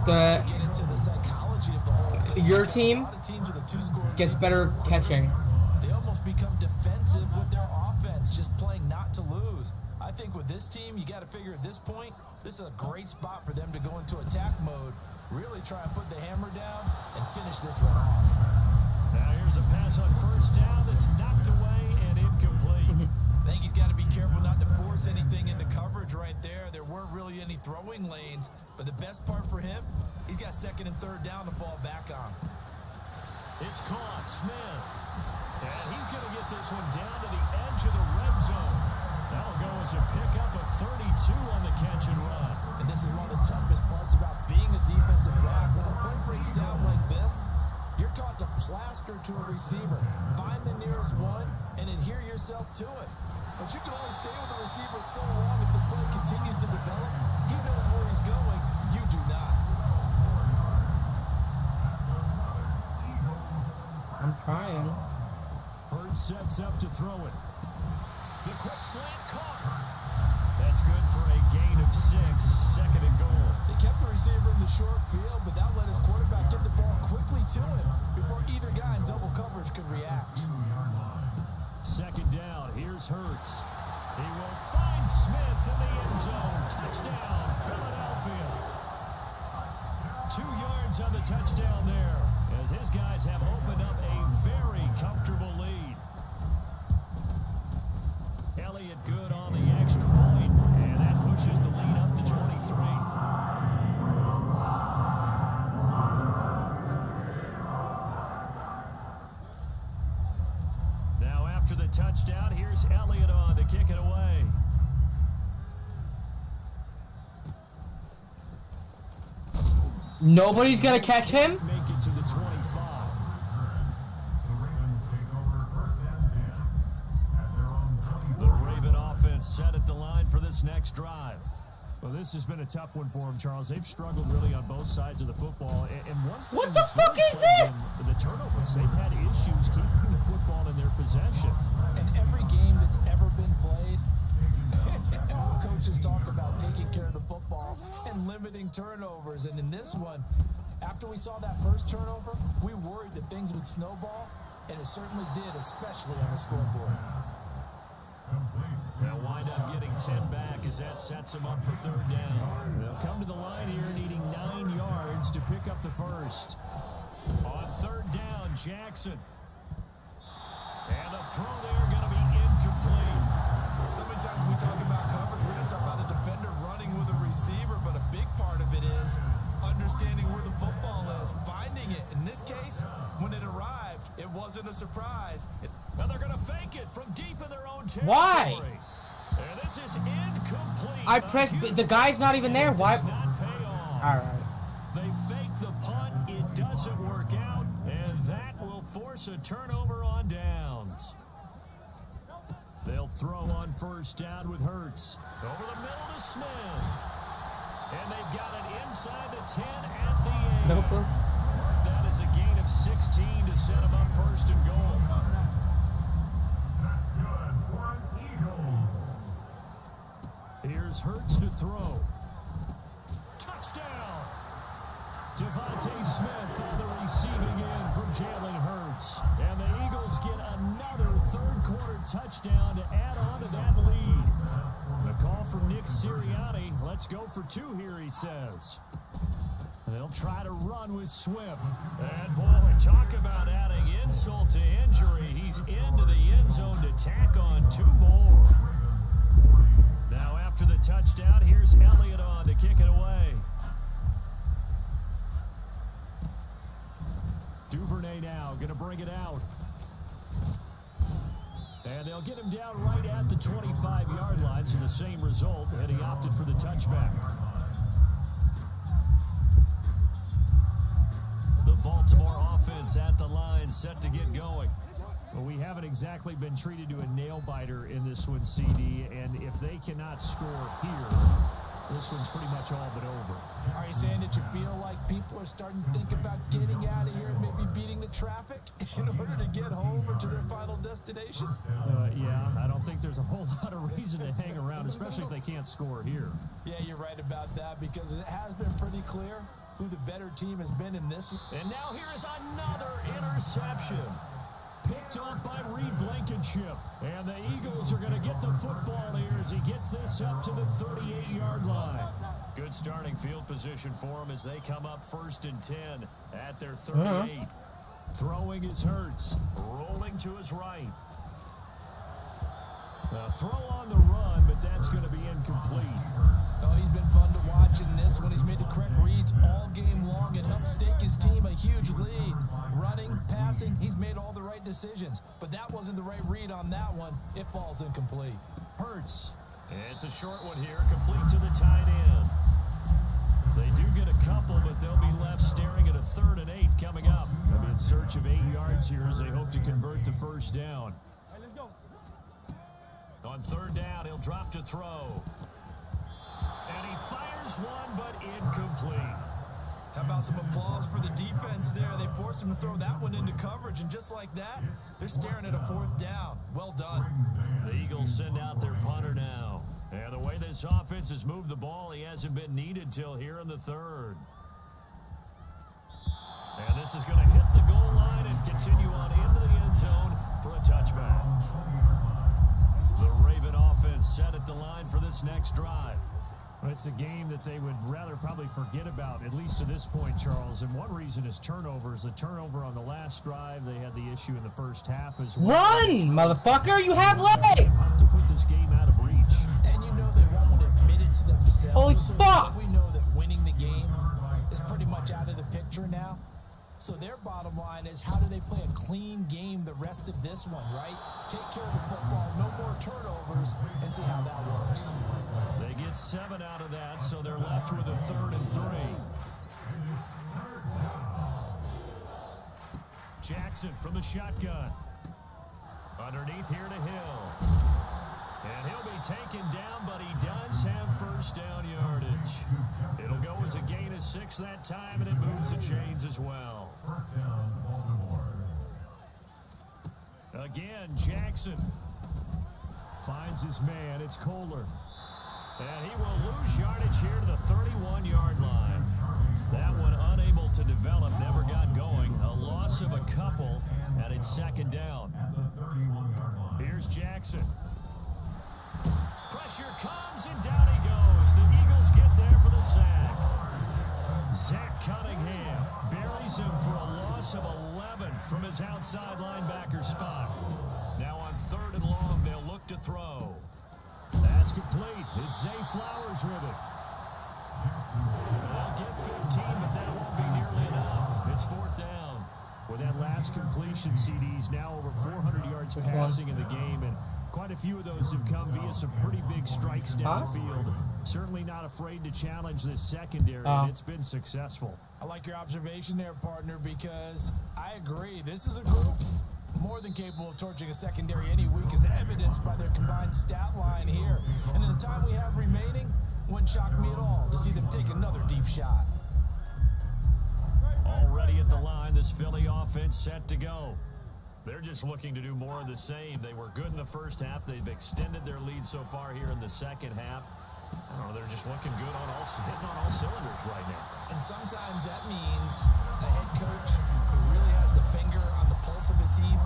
The Get into the psychology of the whole thing. your A team lot of teams with a two-score gets lead, better catching. they almost become defensive with their offense, just playing not to lose. I think with this team, you got to figure at this point, this is a great spot for them to go into attack mode, really try and put the hammer down and finish this one off. Now here's a pass on first down that's knocked away and incomplete. I think he's got to be careful not to force anything into coverage right there. There weren't really any throwing lanes, but the best part for him, he's got second and third down to fall back on. It's caught, Smith. And he's going to get this one down to the edge of the red zone. That'll go as a pickup of 32 on the catch and run. And this is one of the toughest parts about being a defensive back. When a play breaks down like this, you're taught to plaster to a receiver. Find the nearest one and adhere yourself to it. But you can only stay with the receiver so long if the play continues to develop. He knows where he's going. You do not. I'm trying. Bird sets up to throw it. The quick slant caught. That's good for a gain of 6, second and goal. They kept the receiver in the short field, but that let his quarterback get the ball quickly to him before either guy in double coverage could react. Second down, here's Hurts. He will find Smith in the end zone. Touchdown, Philadelphia. 2 yards on the touchdown there, as his guys have opened up a very comfortable lead. Elliott good on the extra point, and that pushes the lead up to 23. Now after the touchdown, here's Elliott on to kick it away. Nobody's gonna catch him? Make it to the 25. The Ravens take over first and 10 at their own 24. The Raven offense set at the line for this next drive. Well, this has been a tough one for them, Charles. They've struggled really on both sides of the football. And one thing What the that's fuck really is plagued this? them, the turnovers. They've had issues keeping the football in their possession. And every game that's ever been played, all coaches talk about taking care of the football and limiting turnovers. And in this one, after we saw that first turnover, we worried that things would snowball, and it certainly did, especially on the scoreboard. They'll wind up getting 10 back as that sets them up for third down. They'll come to the line here needing 9 yards to pick up the first. On third down, Jackson. And the throw there going to be incomplete. So many times when we talk about coverage, we're just talking about a defender running with a receiver, but a big part of it is understanding where the football is, finding it. In this case, when it arrived, it wasn't a surprise. Now they're going to fake it from deep in their own territory. Why? And this is incomplete. I pressed, the guy's not even there. Why? Does not pay off. Alright. They fake the punt. It doesn't work out, and that will force a turnover on downs. They'll throw on first down with Hurts. Over the middle to Smith. And they've got it inside the 10 at the 8. No clue. That is a gain of 16 to set them up first and goal. That's good for an Eagles. Here's Hurts to throw. Touchdown! Devontae Smith on the receiving end from Jalen Hurts. And the Eagles get another third-quarter touchdown to add on to that lead. The call from Nick Sirianni. Let's go for 2 here, he says. They'll try to run with Swift. And boy, talk about adding insult to injury. He's into the end zone to tack on 2 more. Now after the touchdown, here's Elliott on to kick it away. Duvernay now going to bring it out. And they'll get him down right at the 25-yard line, so the same result, and he opted for the touchback. The Baltimore offense at the line, set to get going. Well, we haven't exactly been treated to a nail-biter in this one, CD, and if they cannot score here, this one's pretty much all but over. Are you saying that you feel like people are starting to think about getting out of here and maybe beating the traffic in order to get home or to their final destination? Yeah, I don't think there's a whole lot of reason to hang around, especially if they can't score here. Yeah, you're right about that, because it has been pretty clear who the better team has been in this one. And now here is another interception. Picked off by Reed Blankenship. And the Eagles are going to get the football here as he gets this up to the 38-yard line. Good starting field position for him as they come up 1st and 10 at their 38. Throwing is Hurts. Rolling to his right. A throw on the run, but that's going to be incomplete. Oh, he's been fun to watch in this one. He's made the correct reads all game long and helped stake his team a huge lead. Running, passing, he's made all the right decisions. But that wasn't the right read on that one. It falls incomplete. Hurts. It's a short one here, complete to the tight end. They do get a couple, but they'll be left staring at a 3rd and 8 coming up. They'll be in search of 8 yards here as they hope to convert the first down. On 3rd down, he'll drop to throw. And he fires one, but incomplete. How about some applause for the defense there? They forced him to throw that one into coverage, and just like that, they're staring at a 4th down. Well done. The Eagles send out their punter now. And the way this offense has moved the ball, he hasn't been needed till here in the 3rd. And this is going to hit the goal line and continue on into the end zone for a touchback. The Raven offense set at the line for this next drive. It's a game that they would rather probably forget about, at least to this point, Charles. And one reason is turnovers. A turnover on the last drive. They had the issue in the first half as well. Run, motherfucker! You have legs! To put this game out of reach. And you know they won't admit it to themselves. Holy fuck! We know that winning the game is pretty much out of the picture now. So their bottom line is, how do they play a clean game the rest of this one, right? Take care of the football, no more turnovers, and see how that works. They get 7 out of that, so they're left with a 3rd and 3. Jackson from the shotgun. Underneath here to Hill. And he'll be taken down, but he does have first down yardage. It'll go as a gain of 6 that time, and it moves the chains as well. Again, Jackson finds his man. It's Kohler. And he will lose yardage here to the 31-yard line. That one unable to develop, never got going. A loss of a couple, and it's 2nd down. Here's Jackson. Pressure comes, and down he goes. The Eagles get there for the sack. Zach Cunningham buries him for a loss of 11 from his outside linebacker spot. Now on 3rd and long, they'll look to throw. That's complete. It's Zay Flowers with it. They'll get 15, but that won't be nearly enough. It's 4th down. With that last completion, CDs now over 400 yards passing in the game, and quite a few of those have come via some pretty big strikes downfield. Certainly not afraid to challenge this secondary, and it's been successful. I like your observation there, partner, because I agree. This is a group more than capable of torching a secondary any week, as evidenced by their combined stat line here. And in the time we have remaining, wouldn't shock me at all to see them take another deep shot. Already at the line, this Philly offense set to go. They're just looking to do more of the same. They were good in the first half. They've extended their lead so far here in the second half. I don't know, they're just looking good on hitting on all cylinders right now. And sometimes that means a head coach who really has a finger on the pulse of the team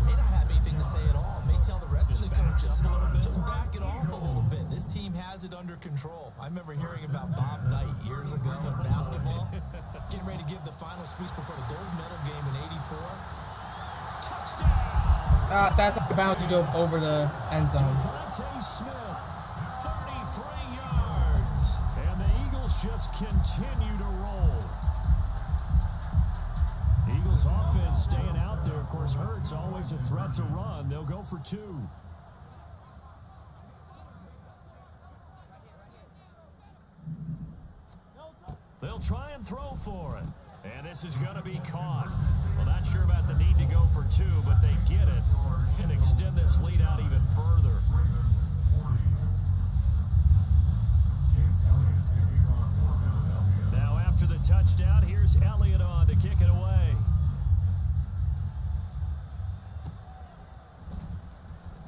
may not have anything to say at all. May tell the rest of the coaches switch up a little bit. Just back it off a little bit. This team has it under control. I remember hearing about Bob Knight years ago in basketball, getting ready to give the final speech before the gold medal game in '84. Touchdown! That's a bounty dove over the end zone. Devontae Smith, 33 yards. And the Eagles just continue to roll. Eagles offense staying out there. Of course, Hurts always a threat to run. They'll go for 2. They'll try and throw for it. And this is going to be caught. Well, not sure about the need to go for 2, but they get it and extend this lead out even further. Now after the touchdown, here's Elliott on to kick it away.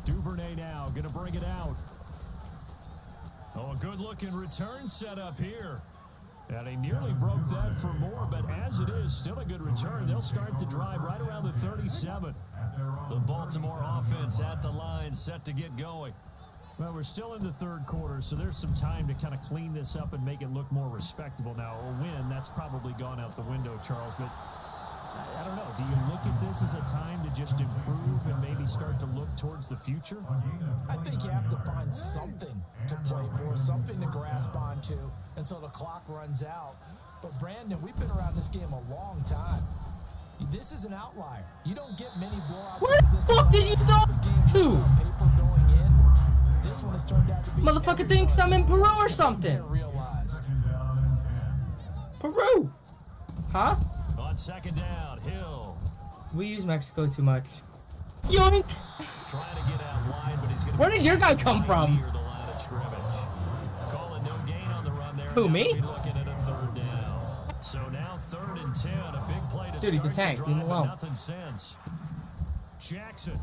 Duvernay now going to bring it out. Oh, a good-looking return set up here. And he nearly broke that for more, but as it is, still a good return. They'll start the drive right around the 37. The Baltimore offense at the line, set to get going. Well, we're still in the third quarter, so there's some time to kind of clean this up and make it look more respectable. Now, a win, that's probably gone out the window, Charles, but I don't know. Do you look at this as a time to just improve and maybe start to look towards the future? I think you have to find something to play for, something to grasp onto until the clock runs out. But Brandon, we've been around this game a long time. This is an outlier. You don't get many blowouts. Where the fuck did you throw to? Paper going in. This one has turned out to be Motherfucker thinks I'm in Peru or something. Realized. Peru. Huh? On second down, Hill. We use Mexico too much. Yoink! Trying to get out wide, but he's going to. Where did your guy come from? Near the line of scrimmage. Calling no gain on the run there. Who, me? Looking at a third down. So now 3rd and 10. A big play to Dude, he's a start tank. the Leave him drive, but alone. nothing since. Jackson.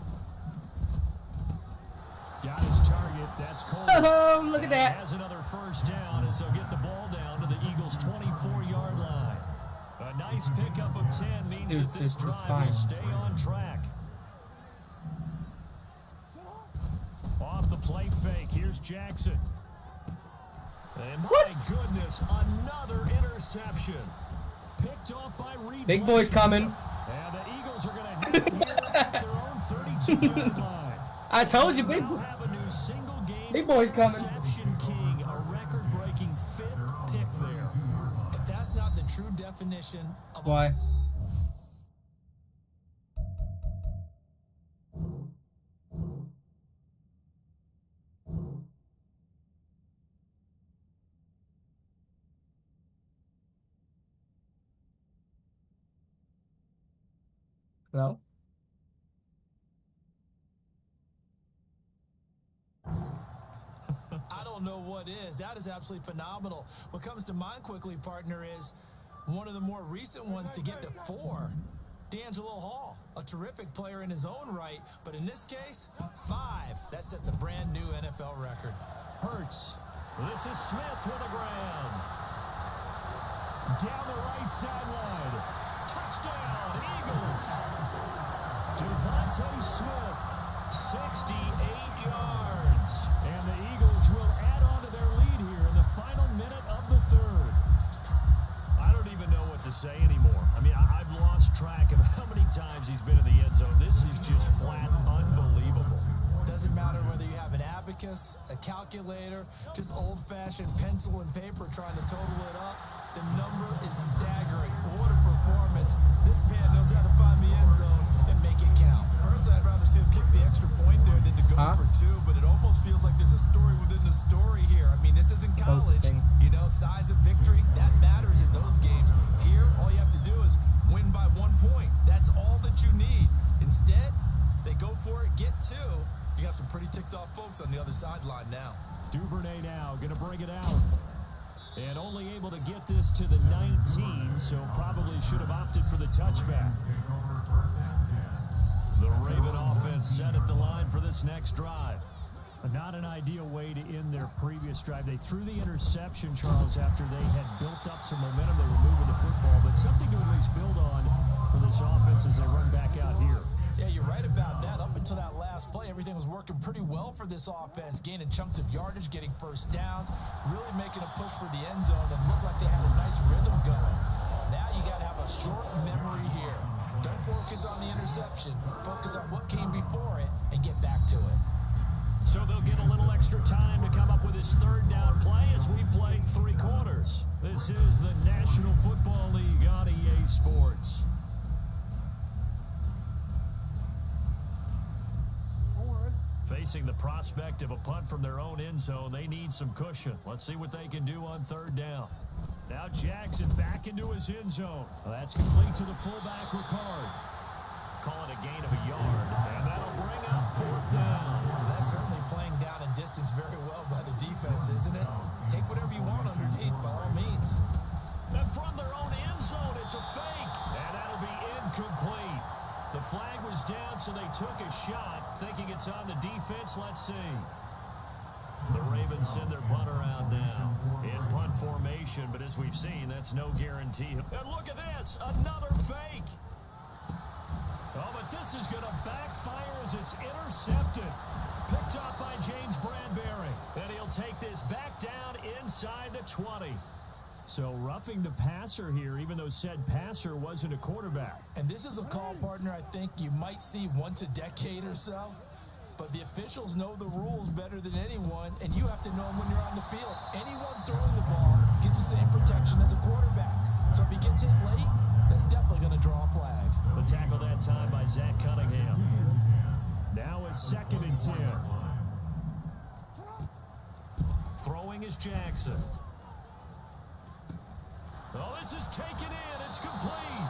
Got his target. That's Cole. Oh, look at that. Has another first down as they'll get the ball down to the Eagles' 24-yard line. A nice pickup of 10 means Dude, that this it's drive fine. will stay on track. Off the play fake, here's Jackson. And my goodness, another interception. Picked off by Reed. Big boy's coming. And the Eagles are going to have it here at their own 32-yard line. I told you, big. Now have a new single-game Big boy's coming. interception king, a record-breaking 5th pick there. If that's not the true definition of Why? Hello? I don't know what is. That is absolutely phenomenal. What comes to mind quickly, partner, is one of the more recent ones to get to 4. D'Angelo Hall, a terrific player in his own right, but in this case, 5. That sets a brand new NFL record. Hurts. This is Smith with a ground. Down the right sideline. Touchdown, Eagles. Devontae Smith, 68 yards. And the Eagles will add on to their lead here in the final minute of the third. I don't even know what to say anymore. I mean, I've lost track of how many times he's been in the end zone. This is just flat unbelievable. Doesn't matter whether you have an abacus, a calculator, just old-fashioned pencil and paper trying to total it up. The number is staggering. What a performance. This man knows how to find the end zone and make it count. Personally, I'd rather see him kick the extra point there than to go for 2, but it almost feels like there's a story within the story here. I mean, this isn't college. Focusing. You know, size of victory, that matters in those games. Here, all you have to do is win by 1 point. That's all that you need. Instead, they go for it, get 2. You got some pretty ticked off folks on the other sideline now. Duvernay now going to bring it out. And only able to get this to the 19, so probably should have opted for the touchback. The Raven offense set at the line for this next drive. Not an ideal way to end their previous drive. They threw the interception, Charles, after they had built up some momentum. They were moving the football, but something to at least build on for this offense as they run back out here. Yeah, you're right about that. Up until that last last play, everything was working pretty well for this offense, gaining chunks of yardage, getting first downs, really making a push for the end zone, and looked like they had a nice rhythm going. Now you got to have a short memory here. Don't focus on the interception. Focus on what came before it and get back to it. So they'll get a little extra time to come up with his third down play as we played 3 quarters. This is the National Football League on EA Sports. Facing the prospect of a punt from their own end zone, they need some cushion. Let's see what they can do on third down. Now Jackson back into his end zone. That's complete to the fullback, Ricard. Call it a gain of a yard, and that'll bring up fourth down. That's certainly playing down in distance very well by the defense, isn't it? Take whatever you want underneath, by all means. And from their own end zone, it's a fake, and that'll be incomplete. The flag was down, so they took a shot, thinking it's on the defense. Let's see. The Ravens send their punter out now in punt formation, but as we've seen, that's no guarantee. And look at this, another fake. Oh, but this is going to backfire as it's intercepted. Picked up by James Bradbury. And he'll take this back down inside the 20. So roughing the passer here, even though said passer wasn't a quarterback. And this is a call, partner, I think you might see once a decade or so. But the officials know the rules better than anyone, and you have to know them when you're on the field. Anyone throwing the ball gets the same protection as a quarterback. So if he gets hit late, that's definitely going to draw a flag. The tackle that time by Zach Cunningham. Now it's 2nd and 10. Throwing is Jackson. Oh, this is taken in. It's complete.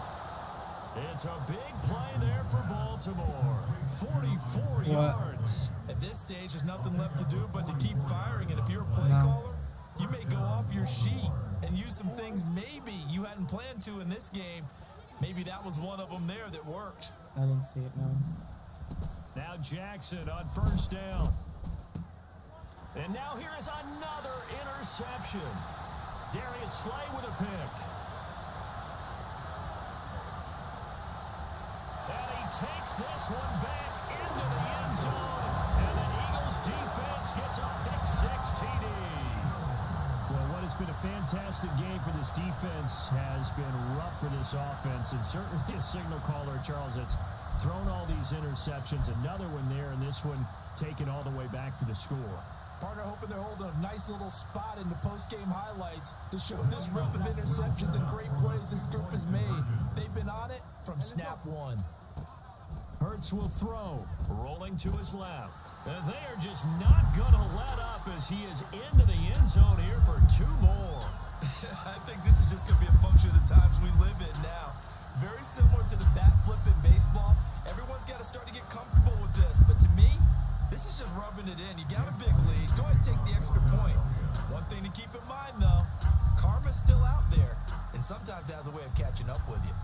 It's a big play there for Baltimore. 44 yards. At this stage, there's nothing left to do but to keep firing. And if you're a play caller, you may go off your sheet and use some things maybe you hadn't planned to in this game. Maybe that was one of them there that worked. I didn't see it, no. Now Jackson on first down. And now here is another interception. Darius Slay with a pick. And he takes this one back into the end zone. And the Eagles defense gets a pick-6 TD. Well, what has been a fantastic game for this defense has been rough for this offense. And certainly a signal caller, Charles, that's thrown all these interceptions. Another one there, and this one taken all the way back for the score. Partner hoping they're holding a nice little spot in the post-game highlights to show this run of interceptions and great plays this group has made. They've been on it from snap one. Hurts will throw, rolling to his left. And they are just not going to let up as he is into the end zone here for 2 more. I think this is just going to be a function of the times we live in now. Very similar to the bat flip in baseball. Everyone's got to start to get comfortable with this. But to me, this is just rubbing it in. You got a big lead. Go ahead and take the extra point. One thing to keep in mind, though, karma's still out there, and sometimes it has a way of catching up with you.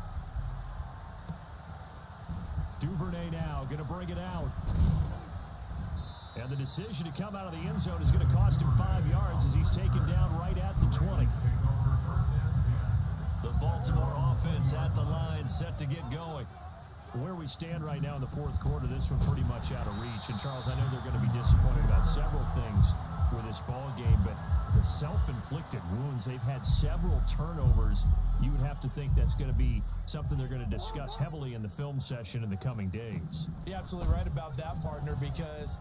Duvernay now going to bring it out. And the decision to come out of the end zone is going to cost him 5 yards as he's taken down right at the 20. The Baltimore offense at the line, set to get going. Where we stand right now in the 4th quarter, this one pretty much out of reach. And Charles, I know they're going to be disappointed about several things with this ball game, but the self-inflicted wounds, they've had several turnovers. You would have to think that's going to be something they're going to discuss heavily in the film session in the coming days. You're absolutely right about that, partner, because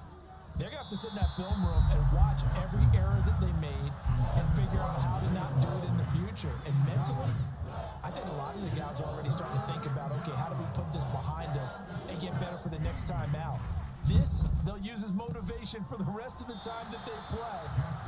they're going to have to sit in that film room and watch every error that they made and figure out how to not do it in the future. And mentally, I think a lot of the guys are already starting to think about, okay, how do we put this behind us and get better for the next time out? This, they'll use as motivation for the rest of the time that they play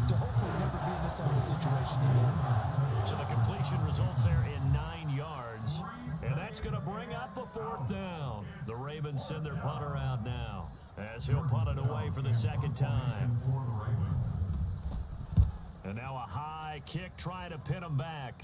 to hopefully never be in this type of situation again. So the completion results there in 9 yards, and that's going to bring up a 4th down. The Ravens send their punter out now as he'll punt it away for the 2nd time. And now a high kick trying to pin him back.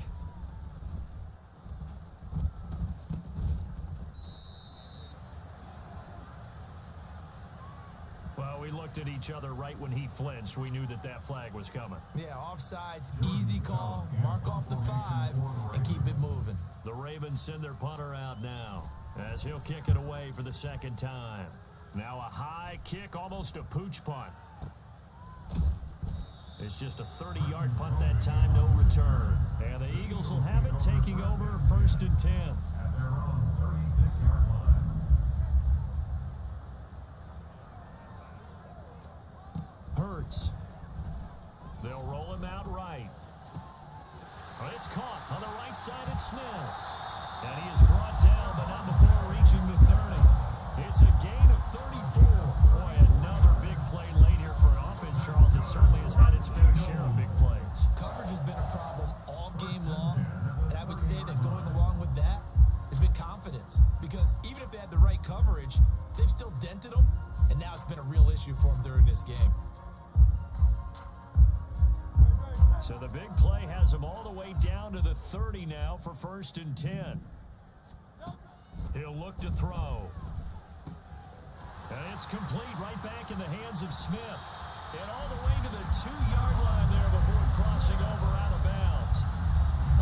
Well, we looked at each other right when he flinched. We knew that that flag was coming. Yeah, offsides, easy call, mark off the 5, and keep it moving. The Ravens send their punter out now as he'll kick it away for the 2nd time. Now a high kick, almost a pooch punt. It's just a 30-yard punt that time, no return. And the Eagles will have it, taking over 1st and 10. At their own 36-yard line. Hurts. They'll roll him out right. It's caught on the right side at Smith. And he is brought down, but not before reaching the 30. It's a gain of 34. Boy, another big play late here for an offense, Charles. It certainly has had its fair share of big plays. Coverage has been a problem all game long, and I would say that going along with that has been confidence. Because even if they had the right coverage, they've still dented them, and now it's been a real issue for them during this game. So the big play has him all the way down to the 30 now for 1st and 10. He'll look to throw. And it's complete right back in the hands of Smith. And all the way to the 2-yard line there before crossing over out of bounds.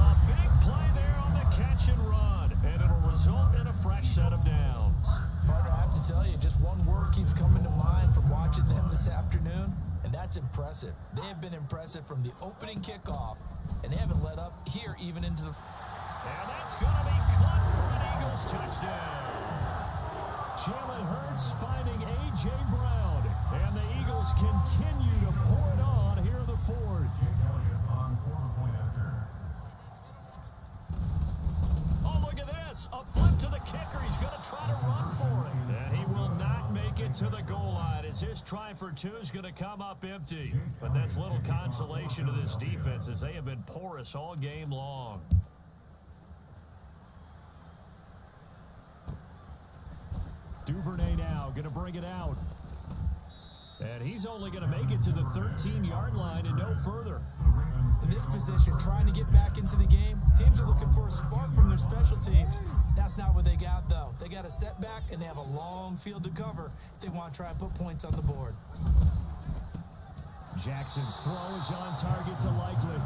A big play there on the catch and run. And it'll result in a fresh set of downs. Partner, I have to tell you, just one word keeps coming to mind from watching them this afternoon, and that's impressive. They have been impressive from the opening kickoff, and they haven't let up here even into the... And that's going to be caught for an Eagles touchdown. Jalen Hurts finding A.J. Brown, and the Eagles continue to pour it on here in the 4th. On quarter-point after. Oh, look at this. A flip to the kicker. He's going to try to run for it. And he will not make it to the goal line as his try for 2 is going to come up empty. But that's little consolation to this defense as they have been porous all game long. Duvernay now going to bring it out. And he's only going to make it to the 13-yard line and no further. In this position, trying to get back into the game, teams are looking for a spark from their special teams. That's not what they got, though. They got a setback, and they have a long field to cover if they want to try and put points on the board. Jackson's throw is on target to Likely.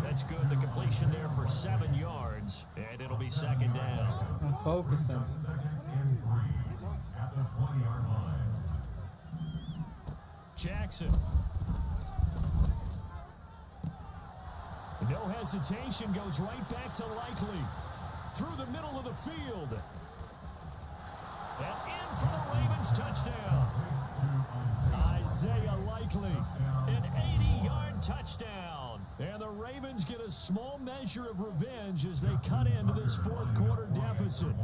That's good. The completion there for 7 yards, and it'll be 2nd down. I'm focusing. At the 20-yard line. Jackson. No hesitation, goes right back to Likely. Through the middle of the field. And in for the Ravens touchdown. Isaiah Likely, an 80-yard touchdown. And the Ravens get a small measure of revenge as they cut into this 4th quarter deficit.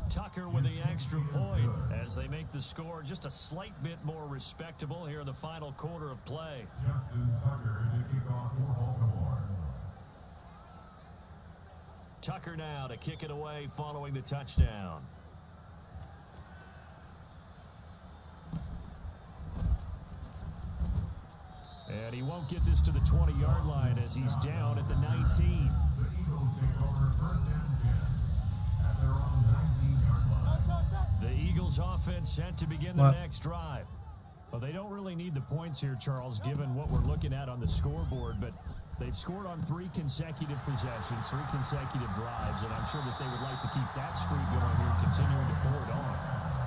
Tucker with the extra point as they make the score just a slight bit more respectable here in the final quarter of play. Justin Tucker to kick off for Baltimore. Tucker now to kick it away following the touchdown. And he won't get this to the 20-yard line as he's down at the 19. The Eagles take over 1st and 10 at their own 19-yard line. The Eagles offense set to begin the next drive. Well, they don't really need the points here, Charles, given what we're looking at on the scoreboard, but they've scored on 3 consecutive possessions, 3 consecutive drives, and I'm sure that they would like to keep that streak going here, continuing to pour it on.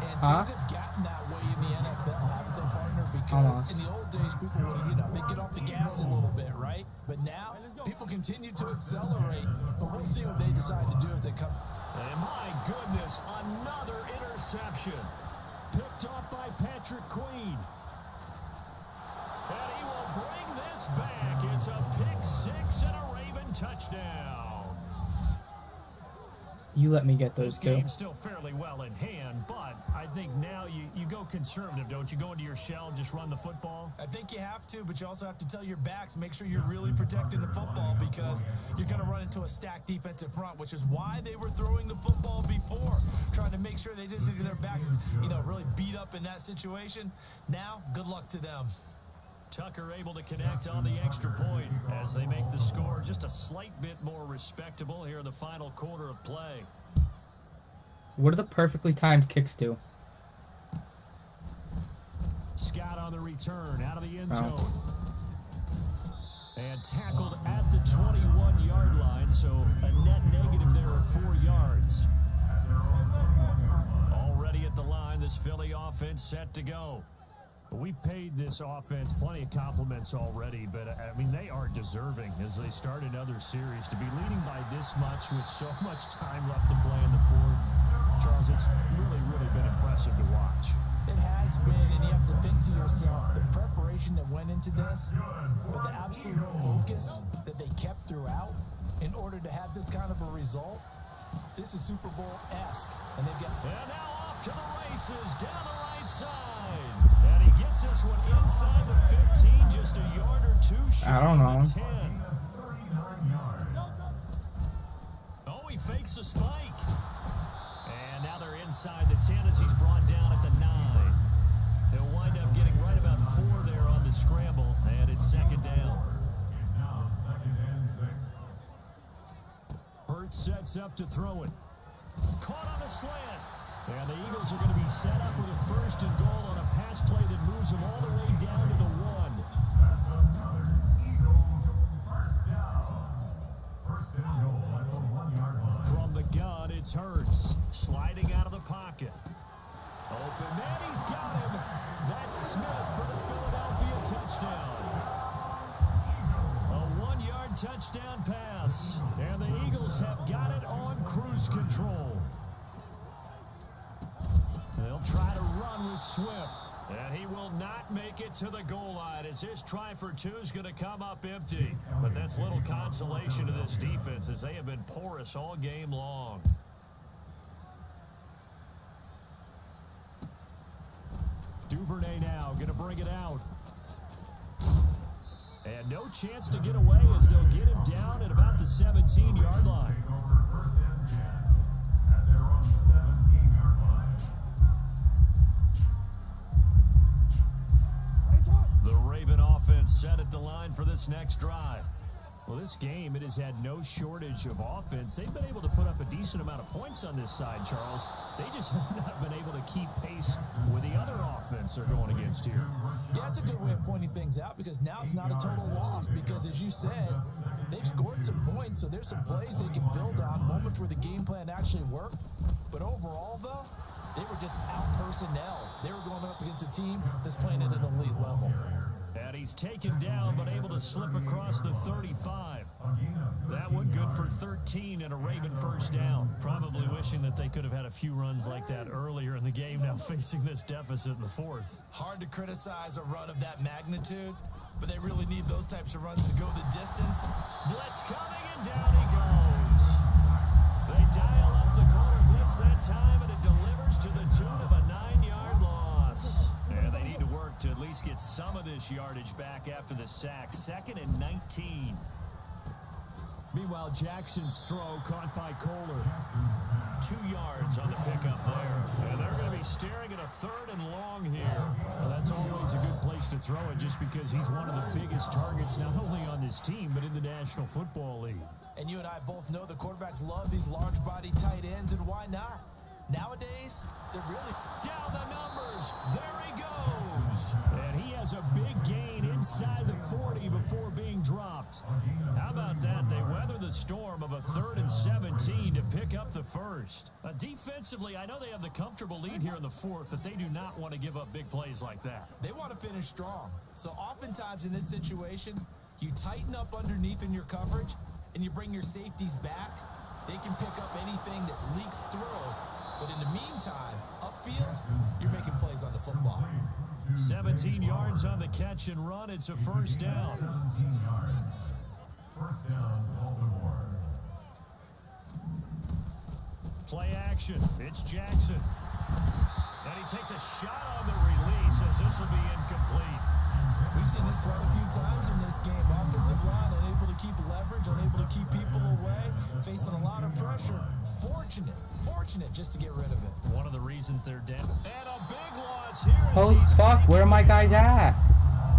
And things have gotten that way in the NFL, haven't they, partner? Because in the old days, people would, they get off the gas a little bit, right? But now, people continue to accelerate, but we'll see what they decide to do as they come. And my goodness, another interception. Picked off by Patrick Queen. And he will bring this back. It's a pick 6 and a Raven touchdown. You let me get those This two. game's still fairly well in hand, but I think now you go conservative, don't you? Go into your shell, just run the football. I think you have to, but you also have to tell your backs, make sure you're really protecting the football because you're going to run into a stacked defensive front, which is why they were throwing the football before, trying to make sure they just get their backs, really beat up in that situation. Now, good luck to them. Tucker able to connect on the extra point as they make the score just a slight bit more respectable here in the final quarter of play. What are the perfectly timed kicks do? Scott on the return out of the end zone. And tackled at the 21-yard line, so a net negative there of 4 yards. this Philly offense set to go. We've paid this offense plenty of compliments already, but, I mean, they are deserving as they start another series. To be leading by this much with so much time left to play in the fourth, Charles, it's really, really been impressive to watch. It has been, and you have to think to yourself, the preparation that went into this, but the absolute focus that they kept throughout in order to have this kind of a result, this is Super Bowl-esque. And they've got... And now off to the races, down the right side. And he gets this one inside the 15, just a yard or two short I don't know. of the 10. Oh, he fakes the spike. And now they're inside the 10 as he's brought down at the 9. He'll wind up getting right about 4 there on the scramble, and it's second down. It's now 2nd and 6. Hurts sets up to throw it. Caught on the slant. And the Eagles are going to be set up with a 1st and goal on a pass play that moves them all the way down to the 1. That's another Eagles 1st down. 1st and goal at the 1-yard line. From the gun, it's Hurts. Sliding out of the pocket. Open man, he's got him. That's Smith for the Philadelphia touchdown. A 1-yard touchdown pass. And the Eagles have got it on cruise control. They'll try to run with Swift. And he will not make it to the goal line as his try for 2 is going to come up empty. But that's little consolation to this defense as they have been porous all game long. Duvernay now going to bring it out. And no chance to get away as they'll get him down at about the 17-yard line. Take over 1st and 10 at their own 17-yard line. The Raven offense set at the line for this next drive. Well, this game, it has had no shortage of offense. They've been able to put up a decent amount of points on this side, Charles. They just have not been able to keep pace with the other offense they're going against here. Yeah, that's a good way of pointing things out because now it's not a total loss because, as you said, they've scored some points, so there's some plays they can build on, moments where the game plan actually worked. But overall, though, they were just out personnel. They were going up against a team that's playing at an elite level. And he's taken down but able to slip across the 35. That one good for 13 and a Raven 1st down. Probably wishing that they could have had a few runs like that earlier in the game, now facing this deficit in the 4th. Hard to criticize a run of that magnitude, but they really need those types of runs to go the distance. Blitz coming and down he goes. They dial up the corner blitz that time and it delivers to the tune of a 9-yard loss. And they need to work to at least get some of this yardage back after the sack. 2nd and 19. Meanwhile, Jackson's throw caught by Kohler. 2 yards on the pickup there. And they're going to be staring at a 3rd and long here. Well, that's always a good place to throw it just because he's one of the biggest targets not only on this team but in the National Football League. And you and I both know the quarterbacks love these large-body tight ends, and why not? Nowadays, they're really... Down the numbers. There he goes. And he has a big gain inside the 40 before being dropped. How about that? They weather the storm of a 3rd and 17 to pick up the 1st. Defensively, I know they have the comfortable lead here in the 4th, but they do not want to give up big plays like that. They want to finish strong. So oftentimes in this situation, you tighten up underneath in your coverage, and you bring your safeties back. They can pick up anything that leaks through. But in the meantime, upfield, you're making plays on the football. 17 yards on the catch and run. It's a 1st down. 17 yards. 1st down, Baltimore. Play action. It's Jackson. And he takes a shot on the release as this will be incomplete. We've seen this quite a few times in this game. Offensive line unable to keep leverage, unable to keep people away, facing a lot of pressure. Fortunate just to get rid of it. One of the reasons they're down. And a big loss here. Holy fuck, where are my guys at?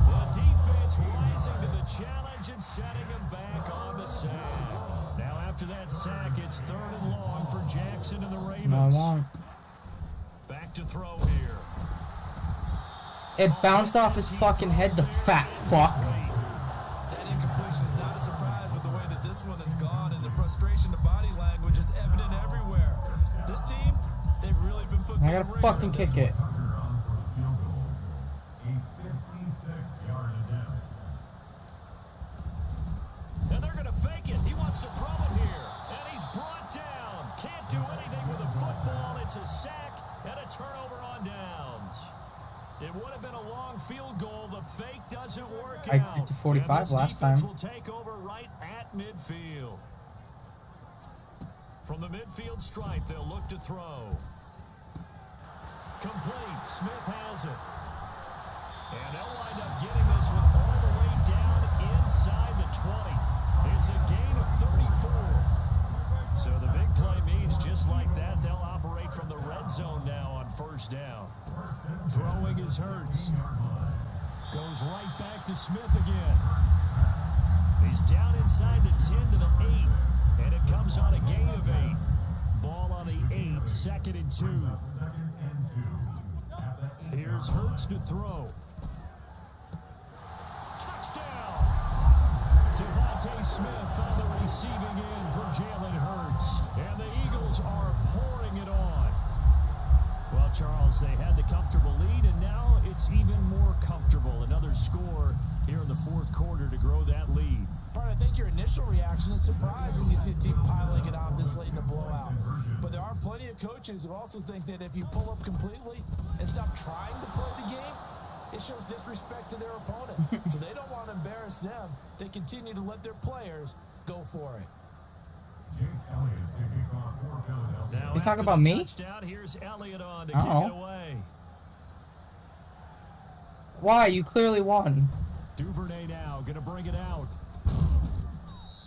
The defense rising to the challenge and setting him back on the sack. Now after that sack, it's 3rd and long for Jackson and the Ravens. No, I won't. Back to throw here. It bounced off his fucking head, the fat fuck. That incompletion is not a surprise with the way that this one has gone, and the frustration, the body language is evident everywhere. This team, they've really been put I gotta fucking kick it. Tucker on for a field goal. A 56-yard attempt. And they're going to fake it. He wants to throw it here. And he's brought down. Can't do anything with a football. It's a sack and a turnover on downs. It would have been a long field goal. The fake doesn't work I out. did the 45 last time. Will take over right at midfield. From the midfield stripe, they'll look to throw. Complete. Smith has it. And they'll wind up getting this one all the way down inside the 20. It's a gain of 34. So the big play means just like that, they'll operate from the red zone now on first down. Throwing is Hurts. Goes right back to Smith again. He's down inside the 10 to the 8. And it comes on a gain of 8. Ball on the 8, 2nd and 2. Here's Hurts to throw. Touchdown! Devontae Smith on the receiving end for Jalen Hurts. And the Eagles are pouring it on. Well, Charles, they had the comfortable lead, and now it's even more comfortable. Another score here in the fourth quarter to grow that lead. I think your initial reaction is surprise when you see a team piling it on this late in a blowout. But there are plenty of coaches who also think that if you pull up completely and stop trying to play the game, it shows disrespect to their opponent. So they don't want to embarrass them. They continue to let their players go for it. Now, you talking about me? Touchdown, here's Elliott on to kick it away. Why? You clearly won. Duvernay now going to bring it out.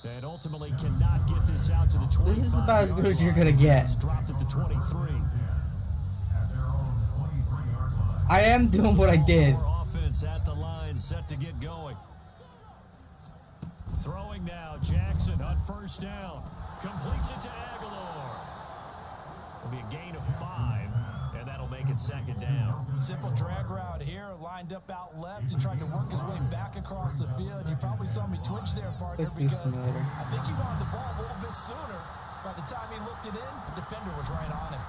And ultimately cannot get this out to the 25. This is about as good as you're going to get. Dropped at the 23. I am doing what I did. Offense at the line, set to get going. Throwing now, Jackson on first down. Completes it to Aguilar. It'll be a gain of 5, and that'll make it 2nd down. Simple drag route here, lined up out left and tried to work his way back across the field. You probably saw me twitch there, partner, because I think he wanted the ball a little bit sooner. By the time he looked it in, the defender was right on him.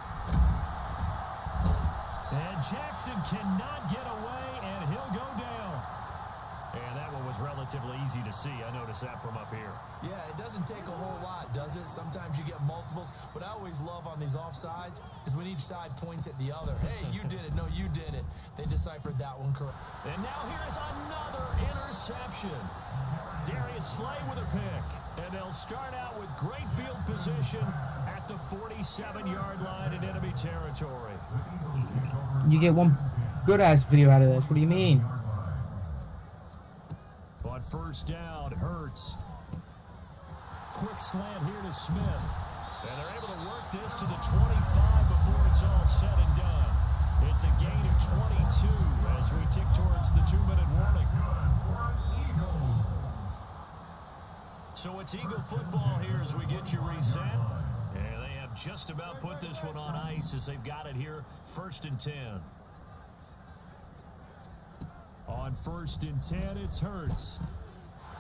And Jackson cannot get away, and he'll go down. And that one was relatively easy to see. I noticed that from up here. Yeah, it doesn't take a whole lot, does it? Sometimes you get multiples. What I always love on these offsides is when each side points at the other. Hey, you did it. No, you did it. They deciphered that one correct. And now here's another interception. Darius Slay with a pick. And they'll start out with great field position at the 47-yard line in enemy territory. You get one good-ass video out of this. What do you mean? On first down, Hurts. Quick slant here to Smith. And they're able to work this to the 25 before it's all said and done. It's a gain of 22 as we tick towards the 2-minute warning. So it's Eagle football here as we get you reset. And they have just about put this one on ice as they've got it here, 1st and 10. On 1st and 10, it's Hurts.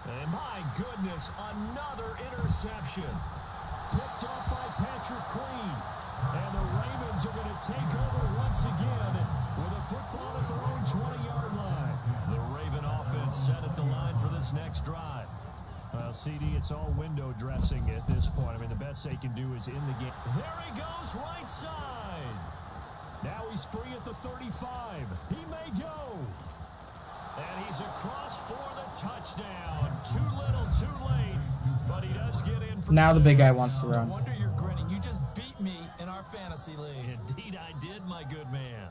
And my goodness, another interception. Picked off by Patrick Queen. And the Ravens are going to take over once again with a football at their own 20-yard line. The Raven offense set at the line for this next drive. CD, it's all window dressing at this point. I mean, the best they can do is in the game. There he goes, right side. Now he's free at the 35. He may go. And he's across for the touchdown. Too little, too late. But he does get in for now 6. the big guy wants to run. No wonder you're grinning. You just beat me in our fantasy league. Indeed I did, my good man.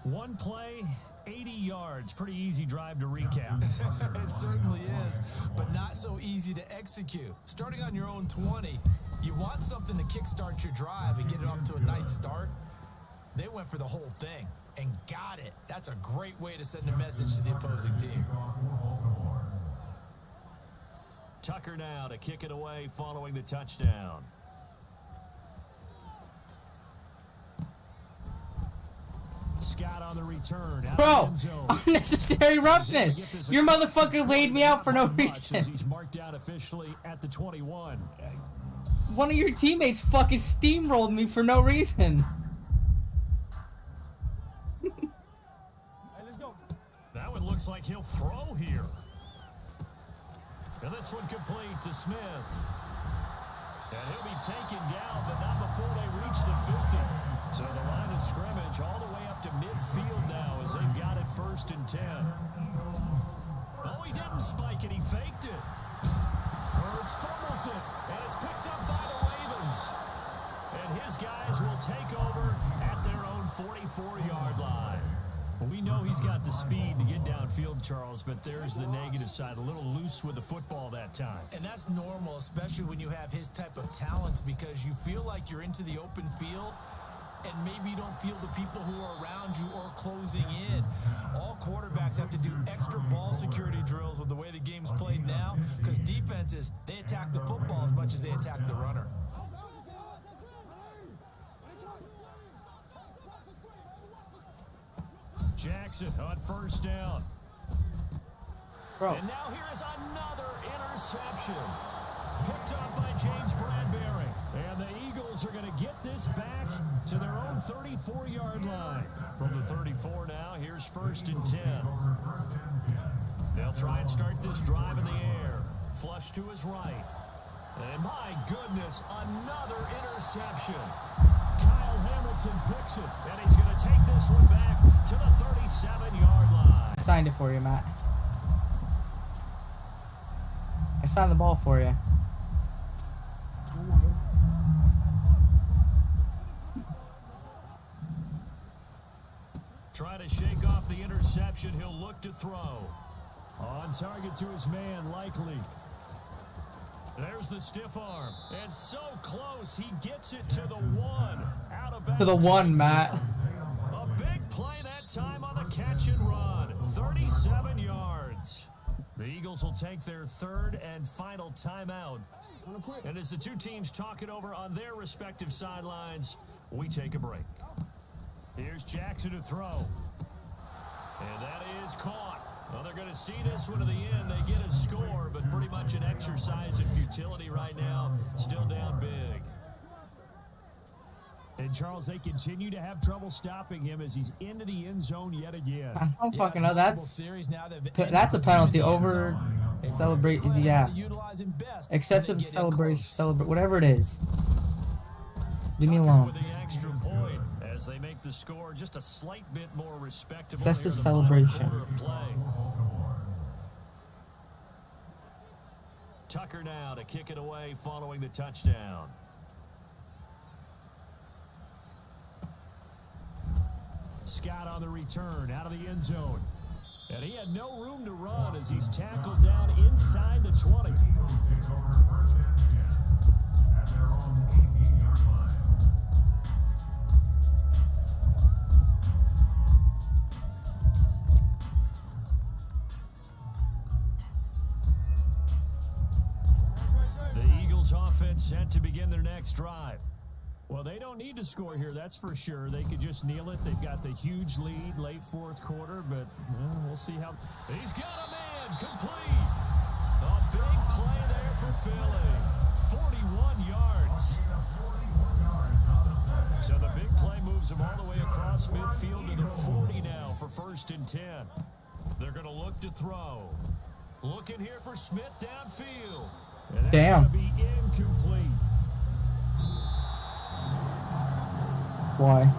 One play, 80 yards. Pretty easy drive to recap. It certainly is, but not so easy to execute. Starting on your own 20, you want something to kickstart your drive and get it off to a nice start. They went for the whole thing and got it. That's a great way to send a message to the opposing team. Tucker now to kick it away following the touchdown. Scott on the return. Bro, unnecessary roughness. Your motherfucker laid me out for no reason. He's marked down officially at the 21. One of your teammates fucking steamrolled me for no reason. That one looks like he'll throw here. And this one complete to Smith. And he'll be taken down, but not before they reach the 50. So the line of scrimmage all the way up to midfield now as they've got it 1st and 10. Oh, he didn't spike it. He faked it. Hurts fumbles it, and it's picked up by the Ravens. And his guys will take over at their own 44-yard line. Well, we know he's got the speed to get downfield, Charles, but there's the negative side. A little loose with the football that time. And that's normal, especially when you have his type of talents, because you feel like you're into the open field and maybe you don't feel the people who are around you or closing in. All quarterbacks have to do extra ball security drills with the way the game's played now, because defenses, they attack the football as much as they attack the runner. Jackson on 1st down. Bro. And now here is another interception. Picked up by James Bradbury. And the Eagles are going to get this back to their own 34-yard line. From the 34 now, here's 1st and 10. They'll try and start this drive in the air. Flush to his right. And my goodness, another interception. Kyle Hamilton picks it, and he's going to take this one back to the 37-yard line. I signed it for you, Matt. I signed the ball for you. Try to shake off the interception. He'll look to throw. On target to his man, Likely. There's the stiff arm. And so close, he gets it to the 1. Out of bounds. To the 1, Matt. A big play that time on the catch and run. 37 yards. The Eagles will take their 3rd and final timeout. And as the two teams talk it over on their respective sidelines, we take a break. Here's Jackson to throw. And that is caught. Well, they're going to see this one to the end. They get a score, but pretty much an exercise in futility right now. Still down big. And, Charles, they continue to have trouble stopping him as he's into the end zone yet again. I don't fucking know. That's a penalty over celebrate. Yeah. Excessive celebration. Whatever it is. Leave me alone. With the extra point as they make the score just a slight bit more respectable. Excessive celebration. Tucker now to kick it away following the touchdown. Scott on the return out of the end zone. And he had no room to run as he's tackled down inside the 20. At their own 18-yard line. The Eagles offense set to begin their next drive. Well, they don't need to score here, that's for sure. They could just kneel it. They've got the huge lead late 4th quarter, but we'll see how. He's got a man complete. A big play there for Philly. 41 yards. So the big play moves them all the way across midfield to the 40 now for 1st and 10. They're going to look to throw. Looking here for Smith downfield. And that's Damn. going to be incomplete. Why?